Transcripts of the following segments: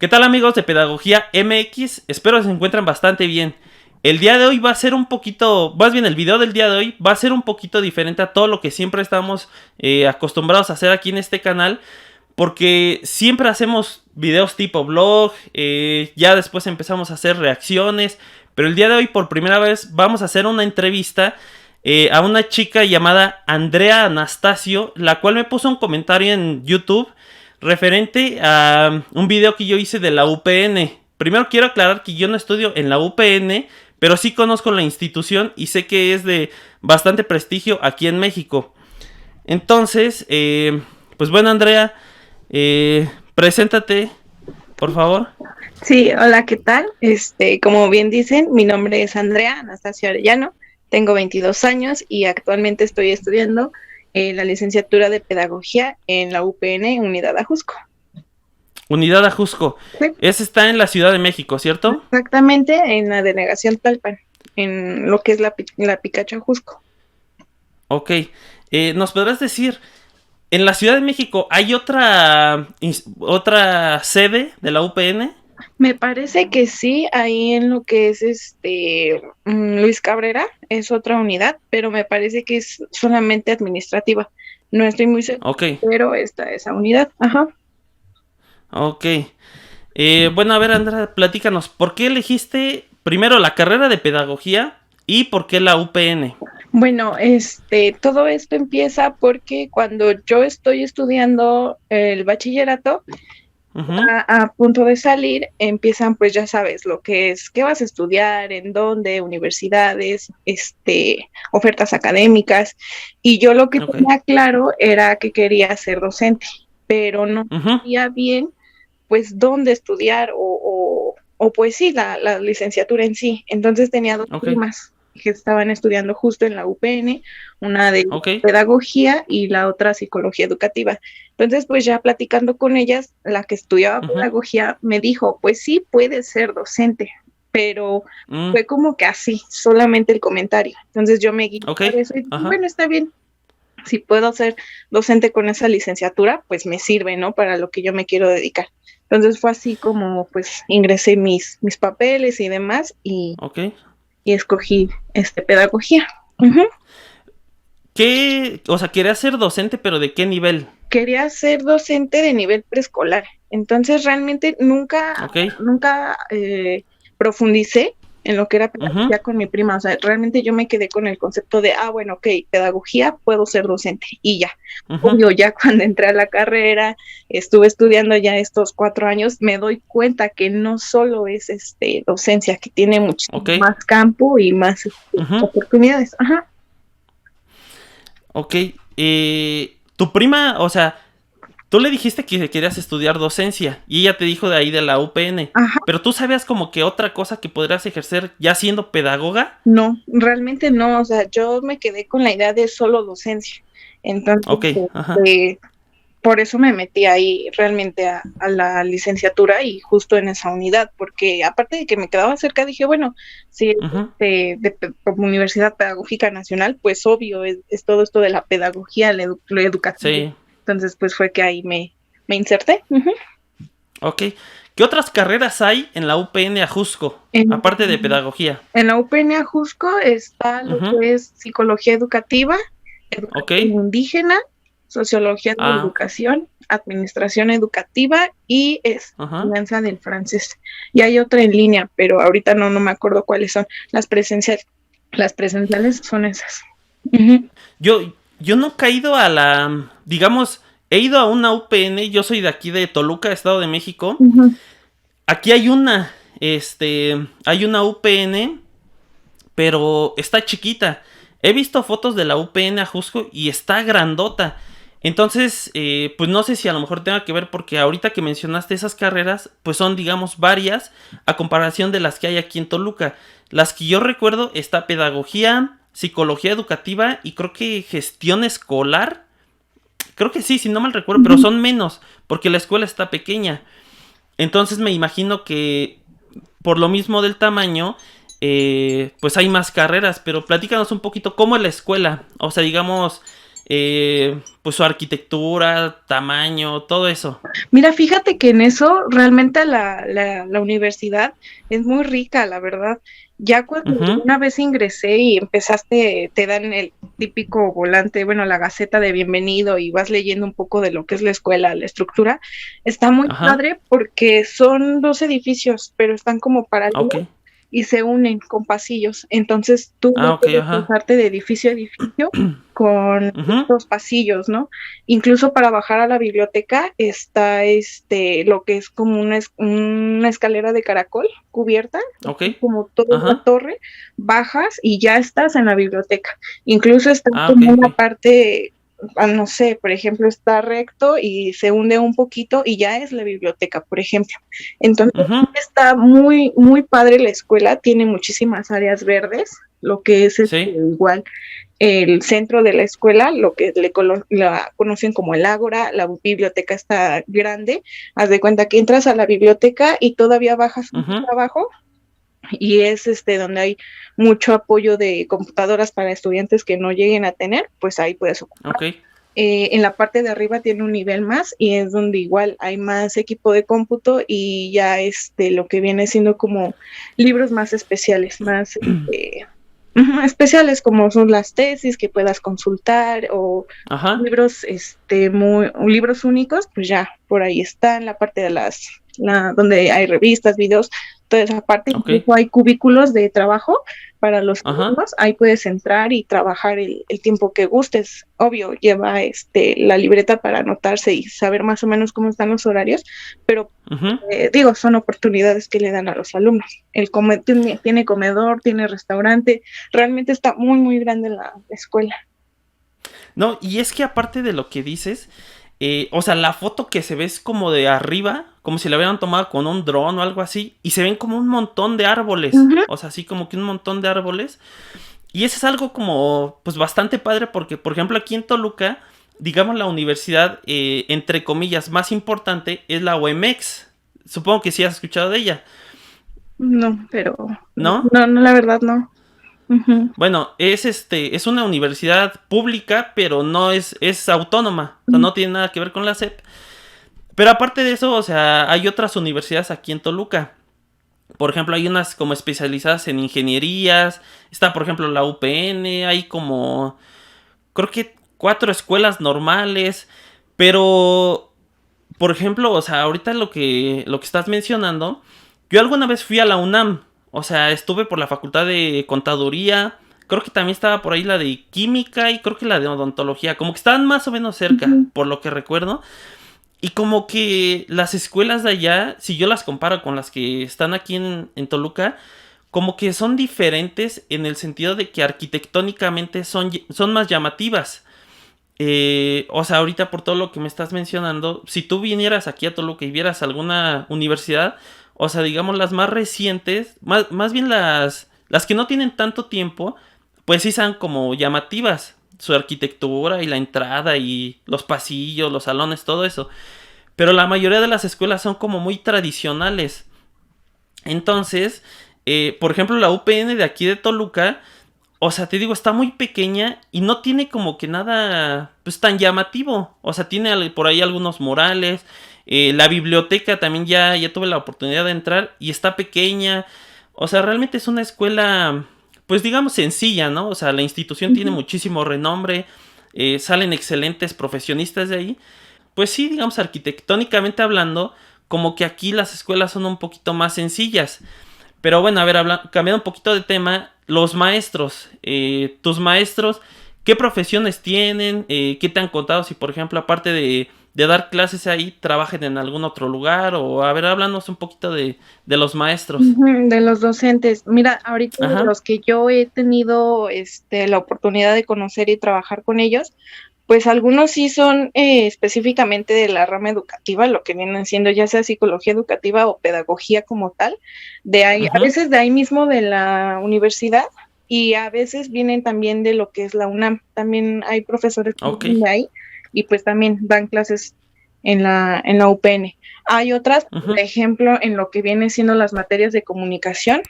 ¿Qué tal, amigos de Pedagogía MX? Espero se encuentren bastante bien. El día de hoy va a ser un poquito, más bien el video del día de hoy va a ser un poquito diferente a todo lo que siempre estamos acostumbrados a hacer aquí en este canal. Porque siempre hacemos videos tipo vlog, ya después empezamos a hacer reacciones. Pero el día de hoy por primera vez vamos a hacer una entrevista a una chica llamada Andrea Anastasio, la cual me puso un comentario en YouTube referente a un video que yo hice de la UPN. Primero quiero aclarar que yo no estudio en la UPN, pero sí conozco la institución y sé que es de bastante prestigio aquí en México. Entonces, pues bueno, Andrea, preséntate, por favor. Sí, hola, ¿qué tal? Como bien dicen, mi nombre es Andrea Anastasio Arellano, tengo 22 años y actualmente estoy estudiando la licenciatura de Pedagogía en la UPN Unidad Ajusco. Unidad Ajusco. Sí. Ese está en la Ciudad de México, ¿cierto? Exactamente, en la delegación Tlalpan, en lo que es la Picacho Ajusco. Ok. ¿Nos podrás decir, en la Ciudad de México hay otra sede de la UPN? Me parece que sí, ahí en lo que es Luis Cabrera es otra unidad, pero me parece que es solamente administrativa. No estoy muy segura, Ok. pero está esa unidad. Ajá. Ok. Bueno, a ver, Andrea, platícanos, ¿por qué elegiste primero la carrera de pedagogía y por qué la UPN? Bueno, todo esto empieza porque cuando yo estoy estudiando el bachillerato, Uh-huh. a punto de salir, empiezan, pues ya sabes, lo que es, qué vas a estudiar, en dónde, universidades, ofertas académicas, y yo lo que Okay. tenía claro era que quería ser docente, pero no Uh-huh. sabía bien, pues, dónde estudiar o pues sí, la licenciatura en sí. Entonces tenía dos Okay. primas que estaban estudiando justo en la UPN, una de Okay. pedagogía y la otra psicología educativa. Entonces, pues ya platicando con ellas, la que estudiaba Uh-huh. pedagogía me dijo, pues sí, puedes ser docente, pero fue como que así, solamente el comentario. Entonces yo me guié por eso y dije, Ajá. bueno, está bien. Si puedo ser docente con esa licenciatura, pues me sirve, ¿no? Para lo que yo me quiero dedicar. Entonces fue así como pues ingresé mis papeles y demás y escogí pedagogía. Uh-huh. ¿Qué? O sea, quería ser docente, pero ¿de qué nivel? Quería ser docente de nivel preescolar. Entonces realmente nunca profundicé en lo que era pedagogía con mi prima. O sea, realmente yo me quedé con el concepto de, bueno, ok, pedagogía, puedo ser docente y ya. Obvio, ya cuando entré a la carrera, estuve estudiando ya estos 4 años, me doy cuenta que no solo es docencia, que tiene mucho más campo y más oportunidades. Ajá. Ok. Tu prima, o sea, tú le dijiste que querías estudiar docencia y ella te dijo de ahí de la UPN. Ajá. Pero tú sabías como que otra cosa que podrías ejercer ya siendo pedagoga. No, realmente no. O sea, yo me quedé con la idea de solo docencia. Entonces, por eso me metí ahí realmente a la licenciatura y justo en esa unidad, porque aparte de que me quedaba cerca, dije, bueno, si como Universidad Pedagógica Nacional, pues obvio, es todo esto de la pedagogía, lo educativo. Sí. Entonces, pues fue que ahí me inserté. Uh-huh. Ok. ¿Qué otras carreras hay en la UPN Ajusco, aparte de pedagogía? En la UPN Ajusco está lo que es psicología educativa, indígena, sociología de la educación, administración educativa y enseñanza del francés. Y hay otra en línea, pero ahorita no me acuerdo cuáles son. Las presenciales son esas. Uh-huh. Yo nunca he ido a la, digamos, he ido a una UPN, yo soy de aquí de Toluca, Estado de México. Uh-huh. Aquí hay una UPN, pero está chiquita. He visto fotos de la UPN Ajusco y está grandota. Entonces, pues no sé si a lo mejor tenga que ver porque ahorita que mencionaste esas carreras, pues son, digamos, varias a comparación de las que hay aquí en Toluca. Las que yo recuerdo está pedagogía, psicología educativa y creo que gestión escolar. Creo que sí, si no mal recuerdo, pero son menos porque la escuela está pequeña. Entonces me imagino que por lo mismo del tamaño, pues hay más carreras. Pero platícanos un poquito cómo es la escuela. O sea, digamos, pues su arquitectura, tamaño, todo eso. Mira, fíjate que en eso realmente la universidad es muy rica, la verdad. Ya cuando una vez ingresé y empezaste, te dan el típico volante, bueno, la gaceta de bienvenido y vas leyendo un poco de lo que es la escuela, la estructura, está muy padre porque son 2 edificios, pero están como paralelos. Okay. Y se unen con pasillos. Entonces tú puedes pasarte de edificio a edificio con estos pasillos, ¿no? Incluso para bajar a la biblioteca está lo que es como una escalera de caracol cubierta, como toda una torre, bajas y ya estás en la biblioteca. Incluso está como una parte, no sé, por ejemplo, está recto y se hunde un poquito y ya es la biblioteca, por ejemplo. Entonces está muy, muy padre la escuela, tiene muchísimas áreas verdes, lo que es igual el centro de la escuela, lo que la conocen como el ágora, la biblioteca está grande, haz de cuenta que entras a la biblioteca y todavía bajas un poco abajo y es donde hay mucho apoyo de computadoras para estudiantes que no lleguen a tener, pues ahí puedes ocupar. En la parte de arriba tiene un nivel más y es donde igual hay más equipo de cómputo y ya lo que viene siendo como libros más especiales, más especiales como son las tesis que puedas consultar o libros libros únicos, pues ya por ahí está en la parte de donde hay revistas, videos, toda esa parte. Incluso hay cubículos de trabajo para los alumnos, ahí puedes entrar y trabajar el tiempo que gustes. Obvio, lleva la libreta para anotarse y saber más o menos cómo están los horarios, pero son oportunidades que le dan a los alumnos. Tiene comedor, tiene restaurante, realmente está muy, muy grande la escuela. No, y es que aparte de lo que dices, o sea, la foto que se ve es como de arriba, como si la hubieran tomado con un dron o algo así, y se ven como un montón de árboles, o sea, así como que un montón de árboles, y eso es algo como, pues bastante padre, porque, por ejemplo, aquí en Toluca, digamos, la universidad, entre comillas, más importante es la UEMEX. Supongo que sí has escuchado de ella. No, pero... ¿No? No, la verdad no. Bueno, es una universidad pública, pero no es autónoma, o sea, no tiene nada que ver con la SEP. Pero aparte de eso, o sea, hay otras universidades aquí en Toluca. Por ejemplo, hay unas como especializadas en ingenierías. Está, por ejemplo, la UPN. Hay como, creo que 4 escuelas normales. Pero, por ejemplo, o sea, ahorita lo que estás mencionando, yo alguna vez fui a la UNAM. O sea, estuve por la facultad de contaduría. Creo que también estaba por ahí la de química y creo que la de odontología. Como que estaban más o menos cerca, por lo que recuerdo. Y como que las escuelas de allá, si yo las comparo con las que están aquí en Toluca, como que son diferentes en el sentido de que arquitectónicamente son más llamativas. O sea, ahorita por todo lo que me estás mencionando, si tú vinieras aquí a Toluca y vieras alguna universidad, o sea, digamos las más recientes, más bien las que no tienen tanto tiempo, pues sí son como llamativas. Su arquitectura y la entrada y los pasillos, los salones, todo eso. Pero la mayoría de las escuelas son como muy tradicionales. Entonces, por ejemplo, la UPN de aquí de Toluca, o sea, te digo, está muy pequeña y no tiene como que nada pues tan llamativo. O sea, tiene por ahí algunos murales. La biblioteca también ya tuve la oportunidad de entrar y está pequeña. O sea, realmente es una escuela, pues digamos, sencilla, ¿no? O sea, la institución tiene muchísimo renombre. Salen excelentes profesionistas de ahí. Pues sí, digamos, arquitectónicamente hablando, como que aquí las escuelas son un poquito más sencillas. Pero bueno, a ver, cambiando un poquito de tema, los maestros, tus maestros, ¿qué profesiones tienen? ¿Qué te han contado? Si, por ejemplo, aparte de dar clases ahí, trabajan en algún otro lugar. O, a ver, háblanos un poquito de los maestros. De los docentes. Mira, ahorita de los que yo he tenido la oportunidad de conocer y trabajar con ellos, pues algunos sí son específicamente de la rama educativa, lo que vienen siendo ya sea psicología educativa o pedagogía como tal, de ahí, a veces de ahí mismo de la universidad y a veces vienen también de lo que es la UNAM, también hay profesores de ahí y pues también dan clases en la UPN. Hay otras, por ejemplo, en lo que vienen siendo las materias de comunicación,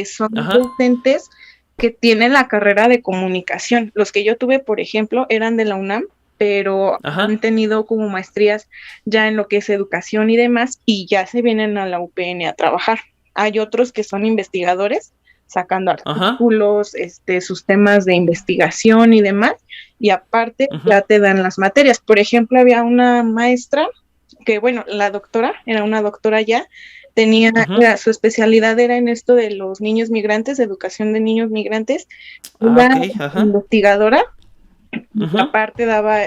son docentes que tienen la carrera de comunicación. Los que yo tuve, por ejemplo, eran de la UNAM, pero han tenido como maestrías ya en lo que es educación y demás, y ya se vienen a la UPN a trabajar. Hay otros que son investigadores, sacando artículos, sus temas de investigación y demás, y aparte ya te dan las materias. Por ejemplo, había una maestra que, bueno, la doctora, era una doctora ya, tenía, su especialidad era en esto de los niños migrantes, educación de niños migrantes, una investigadora, y aparte daba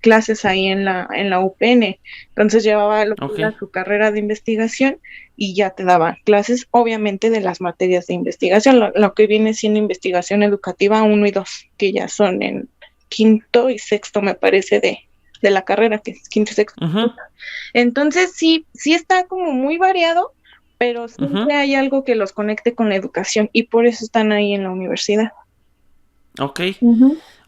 clases ahí en la UPN, entonces llevaba lo que era su carrera de investigación y ya te daba clases, obviamente, de las materias de investigación, lo que viene siendo investigación educativa 1 y 2, que ya son en quinto y sexto, me parece, de la carrera, que es quinto y sexto. Entonces sí está como muy variado, pero siempre hay algo que los conecte con la educación y por eso están ahí en la universidad. Ok.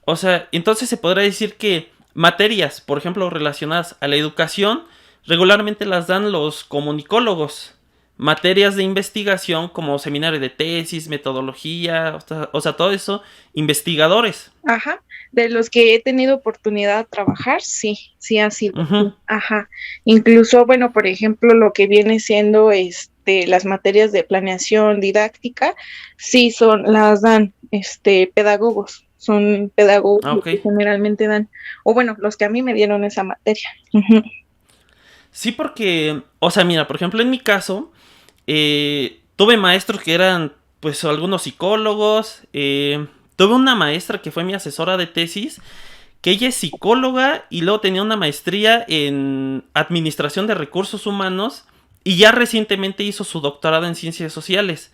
O sea, entonces se podrá decir que materias, por ejemplo, relacionadas a la educación, regularmente las dan los comunicólogos. Materias de investigación como seminario de tesis, metodología, o sea, todo eso, investigadores. Ajá, de los que he tenido oportunidad de trabajar, sí ha sido. Ajá, incluso, bueno, por ejemplo, lo que viene siendo las materias de planeación didáctica, sí las dan pedagogos, son pedagogos que generalmente dan, o bueno, los que a mí me dieron esa materia. Sí, porque, o sea, mira, por ejemplo, en mi caso, tuve maestros que eran, pues, algunos psicólogos. Tuve una maestra que fue mi asesora de tesis, que ella es psicóloga y luego tenía una maestría en administración de recursos humanos y ya recientemente hizo su doctorado en ciencias sociales.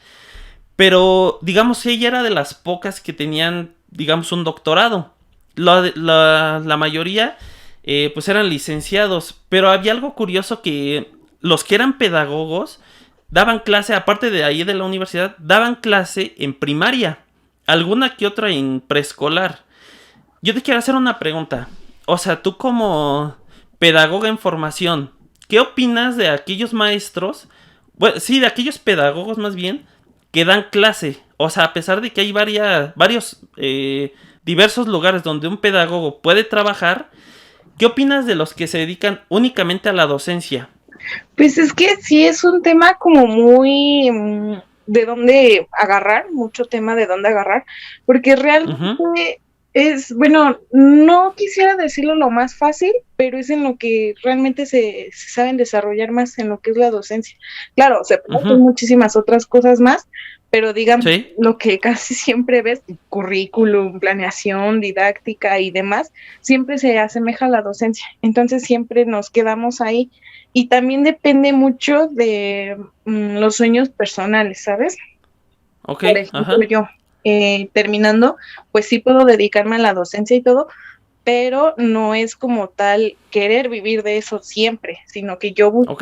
Pero, digamos, ella era de las pocas que tenían, digamos, un doctorado. La mayoría, pues, eran licenciados. Pero había algo curioso, que los que eran pedagogos daban clase, aparte de ahí de la universidad, daban clase en primaria, alguna que otra en preescolar. Yo te quiero hacer una pregunta. O sea, tú como pedagoga en formación, ¿qué opinas de aquellos maestros? Bueno, sí, de aquellos pedagogos más bien, que dan clase. O sea, a pesar de que hay varios diversos lugares donde un pedagogo puede trabajar, ¿qué opinas de los que se dedican únicamente a la docencia? Pues es que sí es un tema como muy de dónde agarrar, mucho tema de dónde agarrar, porque realmente es, bueno, no quisiera decirlo lo más fácil, pero es en lo que realmente se saben desarrollar más en lo que es la docencia. Claro, se pueden hacer muchísimas otras cosas más, pero digamos, lo que casi siempre ves, currículum, planeación, didáctica y demás, siempre se asemeja a la docencia. Entonces siempre nos quedamos ahí. Y también depende mucho de los sueños personales, ¿sabes? Por ejemplo, yo terminando, pues sí puedo dedicarme a la docencia y todo, pero no es como tal querer vivir de eso siempre, sino que yo busco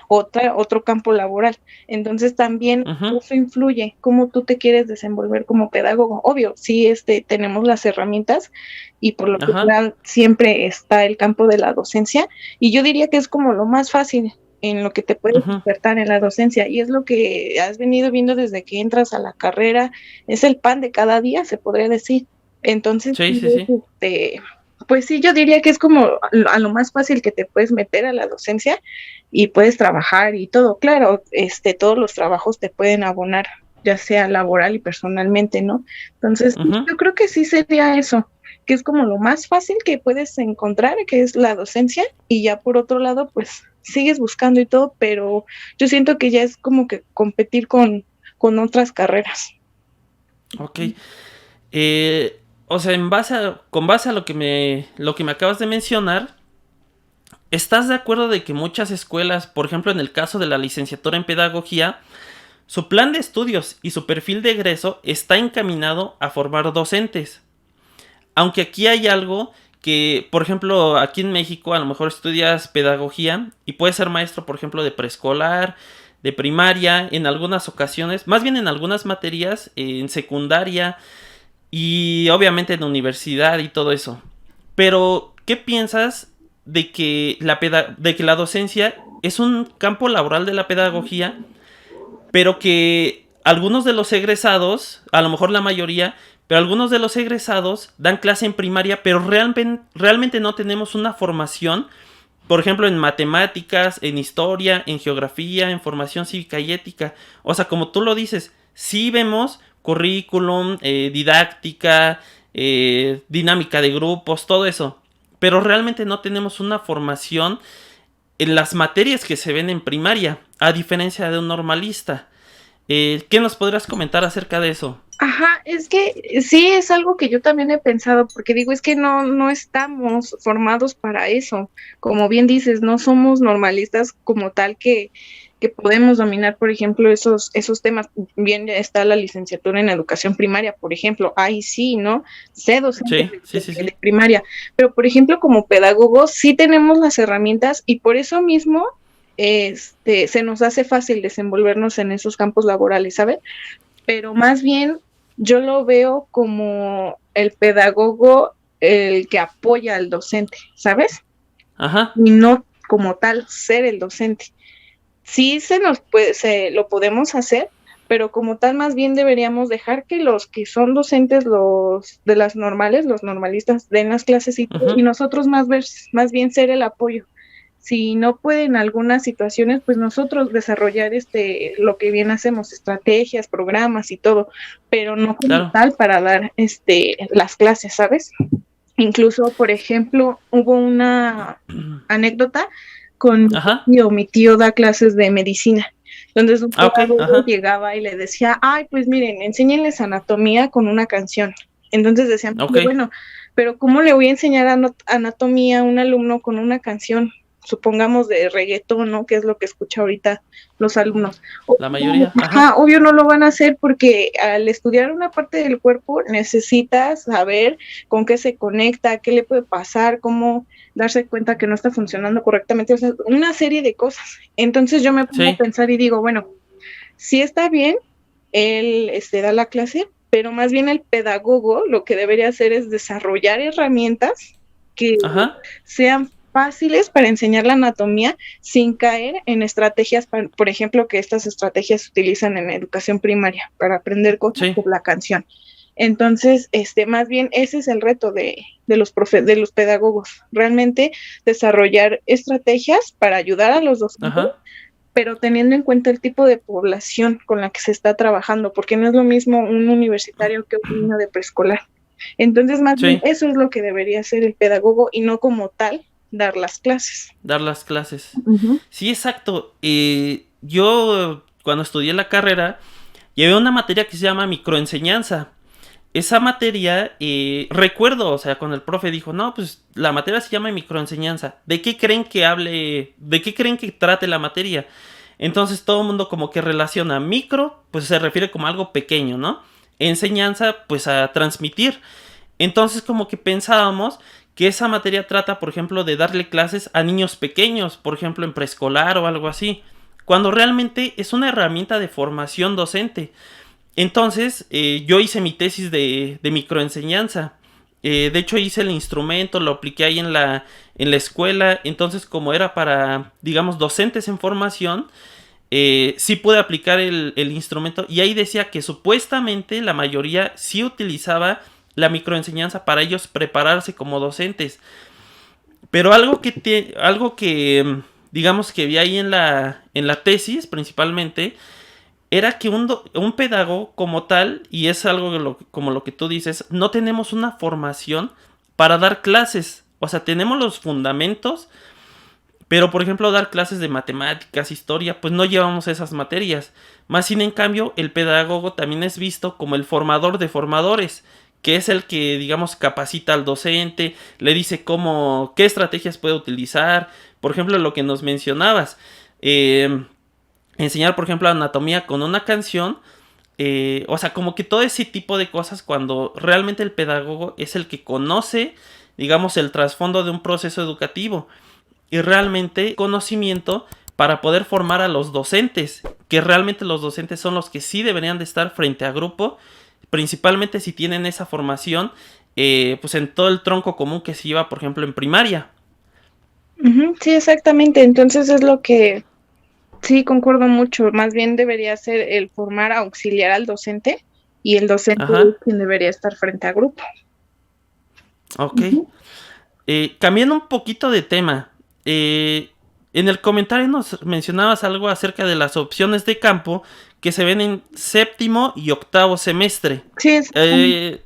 otro campo laboral. Entonces también eso influye cómo tú te quieres desenvolver como pedagogo. Obvio, sí, tenemos las herramientas y por lo general siempre está el campo de la docencia y yo diría que es como lo más fácil en lo que te puedes despertar en la docencia y es lo que has venido viendo desde que entras a la carrera, es el pan de cada día, se podría decir. Entonces, pues sí, yo diría que es como a lo más fácil que te puedes meter a la docencia y puedes trabajar y todo. Claro, todos los trabajos te pueden abonar, ya sea laboral y personalmente, ¿no? Entonces, yo creo que sí sería eso, que es como lo más fácil que puedes encontrar, que es la docencia, y ya por otro lado, pues sigues buscando y todo, pero yo siento que ya es como que competir con otras carreras. Ok. O sea, con base a lo que me acabas de mencionar, ¿estás de acuerdo de que muchas escuelas, por ejemplo en el caso de la licenciatura en pedagogía, su plan de estudios y su perfil de egreso está encaminado a formar docentes? Aunque aquí hay algo que, por ejemplo, aquí en México a lo mejor estudias pedagogía y puedes ser maestro, por ejemplo, de preescolar, de primaria, en algunas ocasiones, más bien en algunas materias, en secundaria y obviamente en universidad y todo eso. Pero, ¿qué piensas de que la docencia es un campo laboral de la pedagogía, pero que algunos de los egresados, a lo mejor la mayoría, pero algunos de los egresados dan clase en primaria, pero realmente no tenemos una formación, por ejemplo, en matemáticas, en historia, en geografía, en formación cívica y ética. O sea, como tú lo dices, sí vemos currículum, didáctica, dinámica de grupos, todo eso, pero realmente no tenemos una formación en las materias que se ven en primaria, a diferencia de un normalista. ¿Qué nos podrías comentar acerca de eso? Ajá, es que sí es algo que yo también he pensado, porque digo, es que no estamos formados para eso. Como bien dices, no somos normalistas como tal que podemos dominar, por ejemplo, esos temas. Bien está la licenciatura en educación primaria, por ejemplo, ahí sí, ¿no? Sé docente de primaria, pero por ejemplo, como pedagogos sí tenemos las herramientas y por eso mismo se nos hace fácil desenvolvernos en esos campos laborales, ¿sabes? Pero más bien yo lo veo como el pedagogo, el que apoya al docente, ¿sabes? Ajá. Y no como tal ser el docente. Sí lo podemos hacer, pero como tal más bien deberíamos dejar que los que son docentes, los de las normales, los normalistas, den las clases y nosotros más bien ser el apoyo. Si no pueden algunas situaciones, pues nosotros desarrollar lo que bien hacemos, estrategias, programas y todo, pero no como tal para dar las clases, ¿sabes? Incluso, por ejemplo, hubo una anécdota con mi tío da clases de medicina. Entonces un pedagogo llegaba y le decía, ay, pues miren, enséñenles anatomía con una canción. Entonces decían, bueno, pero ¿cómo le voy a enseñar anatomía a un alumno con una canción? Supongamos de reggaetón, ¿no? Que es lo que escucha ahorita los alumnos. La mayoría. Obvio no lo van a hacer porque al estudiar una parte del cuerpo necesitas saber con qué se conecta, qué le puede pasar, cómo darse cuenta que no está funcionando correctamente, o sea, una serie de cosas. Entonces yo me pongo a pensar y digo, bueno, sí está bien, él da la clase, pero más bien el pedagogo lo que debería hacer es desarrollar herramientas que sean fáciles para enseñar la anatomía sin caer en estrategias, por ejemplo, que estas estrategias se utilizan en educación primaria para aprender cosas por la canción. Entonces, más bien ese es el reto de los pedagogos, realmente desarrollar estrategias para ayudar a los docentes, pero teniendo en cuenta el tipo de población con la que se está trabajando, porque no es lo mismo un universitario que un niño de preescolar. Entonces, más bien eso es lo que debería hacer el pedagogo y no como tal dar las clases. Dar las clases. Sí, exacto. Yo, cuando estudié la carrera, llevé una materia que se llama microenseñanza. Esa materia, recuerdo, o sea, cuando el profe dijo, no, pues la materia se llama microenseñanza. ¿De qué creen que hable? ¿De qué creen que trate la materia? Entonces todo el mundo como que relaciona micro, pues se refiere como algo pequeño, ¿no? Enseñanza, pues a transmitir. Entonces como que pensábamos que esa materia trata, por ejemplo, de darle clases a niños pequeños, por ejemplo, en preescolar o algo así, cuando realmente es una herramienta de formación docente. Entonces, yo hice mi tesis de microenseñanza. De hecho, hice el instrumento, lo apliqué ahí en la escuela. Entonces, como era para, digamos, docentes en formación, sí pude aplicar el instrumento. Y ahí decía que supuestamente la mayoría sí utilizaba la microenseñanza para ellos prepararse como docentes. Pero algo que digamos que vi ahí en la tesis principalmente, era que un pedagogo como tal, y es algo como lo que tú dices, no tenemos una formación para dar clases. O sea, tenemos los fundamentos, pero por ejemplo dar clases de matemáticas, historia, pues no llevamos esas materias. Más sin en cambio, el pedagogo también es visto como el formador de formadores, que es el que, digamos, capacita al docente, le dice qué estrategias puede utilizar. Por ejemplo, lo que nos mencionabas, enseñar, por ejemplo, anatomía con una canción. O sea, como que todo ese tipo de cosas, cuando realmente el pedagogo es el que conoce, digamos, el trasfondo de un proceso educativo y realmente conocimiento para poder formar a los docentes, que realmente los docentes son los que sí deberían de estar frente a grupo, principalmente si tienen esa formación, pues en todo el tronco común que se lleva, por ejemplo, en primaria. Sí, exactamente. Entonces es lo que Sí, concuerdo mucho. Más bien debería ser el formar auxiliar al docente y el docente es Ajá, quien debería estar frente a grupo. ok. Ujú. Cambiando un poquito de tema, en el comentario nos mencionabas algo acerca de las opciones de campo que se ven en séptimo y octavo semestre. Sí, exactamente. Eh,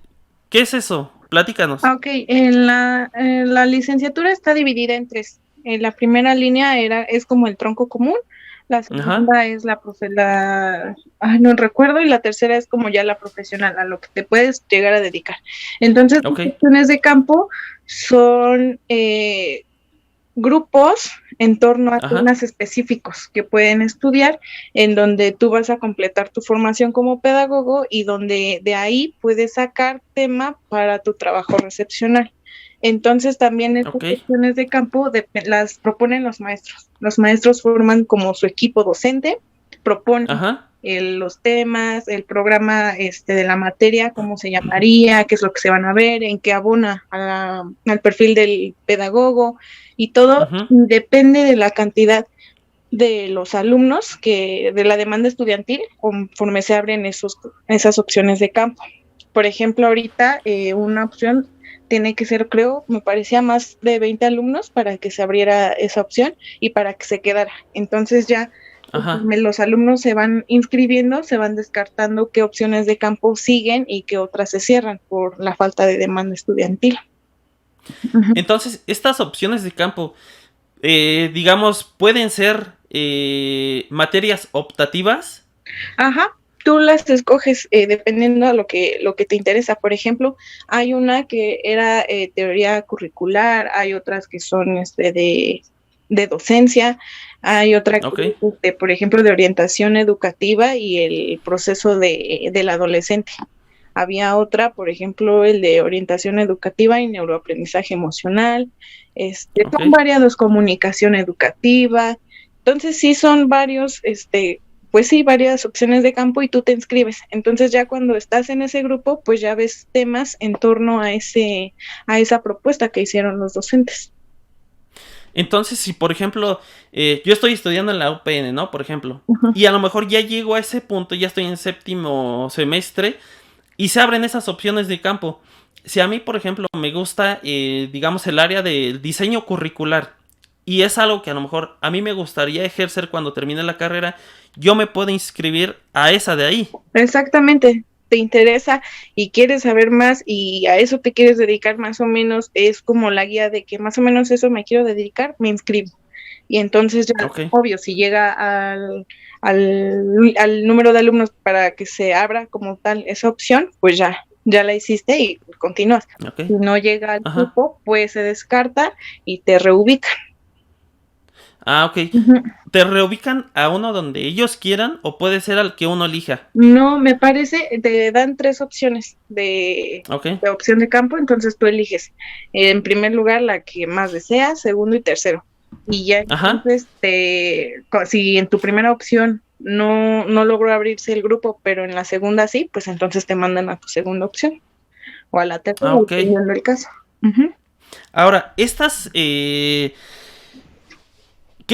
¿Qué es eso? Platícanos. Ok, la licenciatura está dividida en tres. La primera línea es como el tronco común, la Ajá, segunda es no recuerdo, y la tercera es como ya la profesional, a lo que te puedes llegar a dedicar. Entonces, las ok, opciones de campo son grupos en torno a ajá, temas específicos que pueden estudiar, en donde tú vas a completar tu formación como pedagogo y donde de ahí puedes sacar tema para tu trabajo recepcional. Entonces también estas ok, cuestiones de campo las proponen los maestros. Los maestros forman como su equipo docente, proponen ajá, los temas, el programa de la materia, cómo se llamaría, qué es lo que se van a ver, en qué abona al perfil del pedagogo, y todo ujú, depende de la cantidad de los alumnos, de la demanda estudiantil, conforme se abren esas opciones de campo. Por ejemplo, ahorita una opción tiene que ser, creo, me parecía más de 20 alumnos para que se abriera esa opción y para que se quedara. Entonces ya ajá. los alumnos se van inscribiendo, se van descartando qué opciones de campo siguen y qué otras se cierran por la falta de demanda estudiantil. Ujú. Entonces, estas opciones de campo, digamos, pueden ser materias optativas. Ajá, tú las escoges dependiendo de lo que te interesa. Por ejemplo, hay una que era teoría curricular, hay otras que son de docencia, hay otra que Ok, es, por ejemplo, de orientación educativa y el proceso del adolescente. Había otra, por ejemplo, el de orientación educativa y neuroaprendizaje emocional. ok. Son variados, comunicación educativa. Entonces, sí son varios, pues sí, varias opciones de campo y tú te inscribes. Entonces ya cuando estás en ese grupo, pues ya ves temas en torno a esa propuesta que hicieron los docentes. Entonces, si por ejemplo, yo estoy estudiando en la UPN, ¿no? Por ejemplo, Ujú. y a lo mejor ya llego a ese punto, ya estoy en séptimo semestre, y se abren esas opciones de campo. Si a mí, por ejemplo, me gusta, digamos, el área del diseño curricular, y es algo que a lo mejor a mí me gustaría ejercer cuando termine la carrera, yo me puedo inscribir a esa de ahí. Exactamente, te interesa y quieres saber más y a eso te quieres dedicar más o menos, es como la guía de que más o menos eso me quiero dedicar, me inscribo. Y entonces ya, Ok. obvio, si llega al número de alumnos para que se abra como tal esa opción, pues ya la hiciste y continúas. Ok. Si no llega al Ajá. grupo, pues se descarta y te reubica. Ah, ok. Ujú. ¿Te reubican a uno donde ellos quieran o puede ser al que uno elija? No, me parece, te dan tres opciones Ok. de opción de campo, entonces tú eliges en primer lugar la que más deseas, segundo y tercero. Y ya Ajá. entonces, si en tu primera opción no logró abrirse el grupo, pero en la segunda sí, pues entonces te mandan a tu segunda opción o a la tercera, Ah, ok. dependiendo del caso. Ujú. Ahora, estas, ¿qué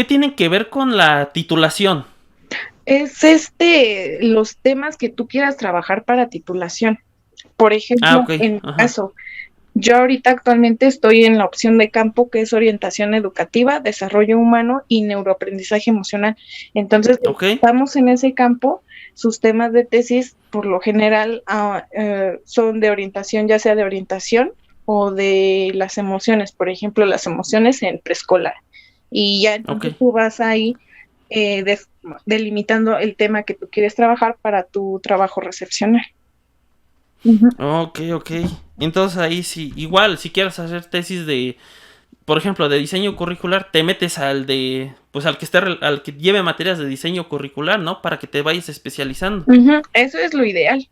tienen que ver con la titulación? Es los temas que tú quieras trabajar para titulación. Por Ah, ejemplo, ok. en mi Ajá. caso, yo ahorita actualmente estoy en la opción de campo que es orientación educativa, desarrollo humano y neuroaprendizaje emocional. Entonces, Ok. estamos en ese campo, sus temas de tesis por lo general son de orientación, ya sea de orientación o de las emociones, por ejemplo, las emociones en preescolar. Y ya Ok. entonces tú vas ahí delimitando el tema que tú quieres trabajar para tu trabajo recepcional. Ujú. Ok, ok. Entonces ahí sí, igual, si quieres hacer tesis de, por ejemplo, de diseño curricular, te metes al de, pues al que esté, al que lleve materias de diseño curricular, ¿no? Para que te vayas especializando. Ujú, eso es lo ideal.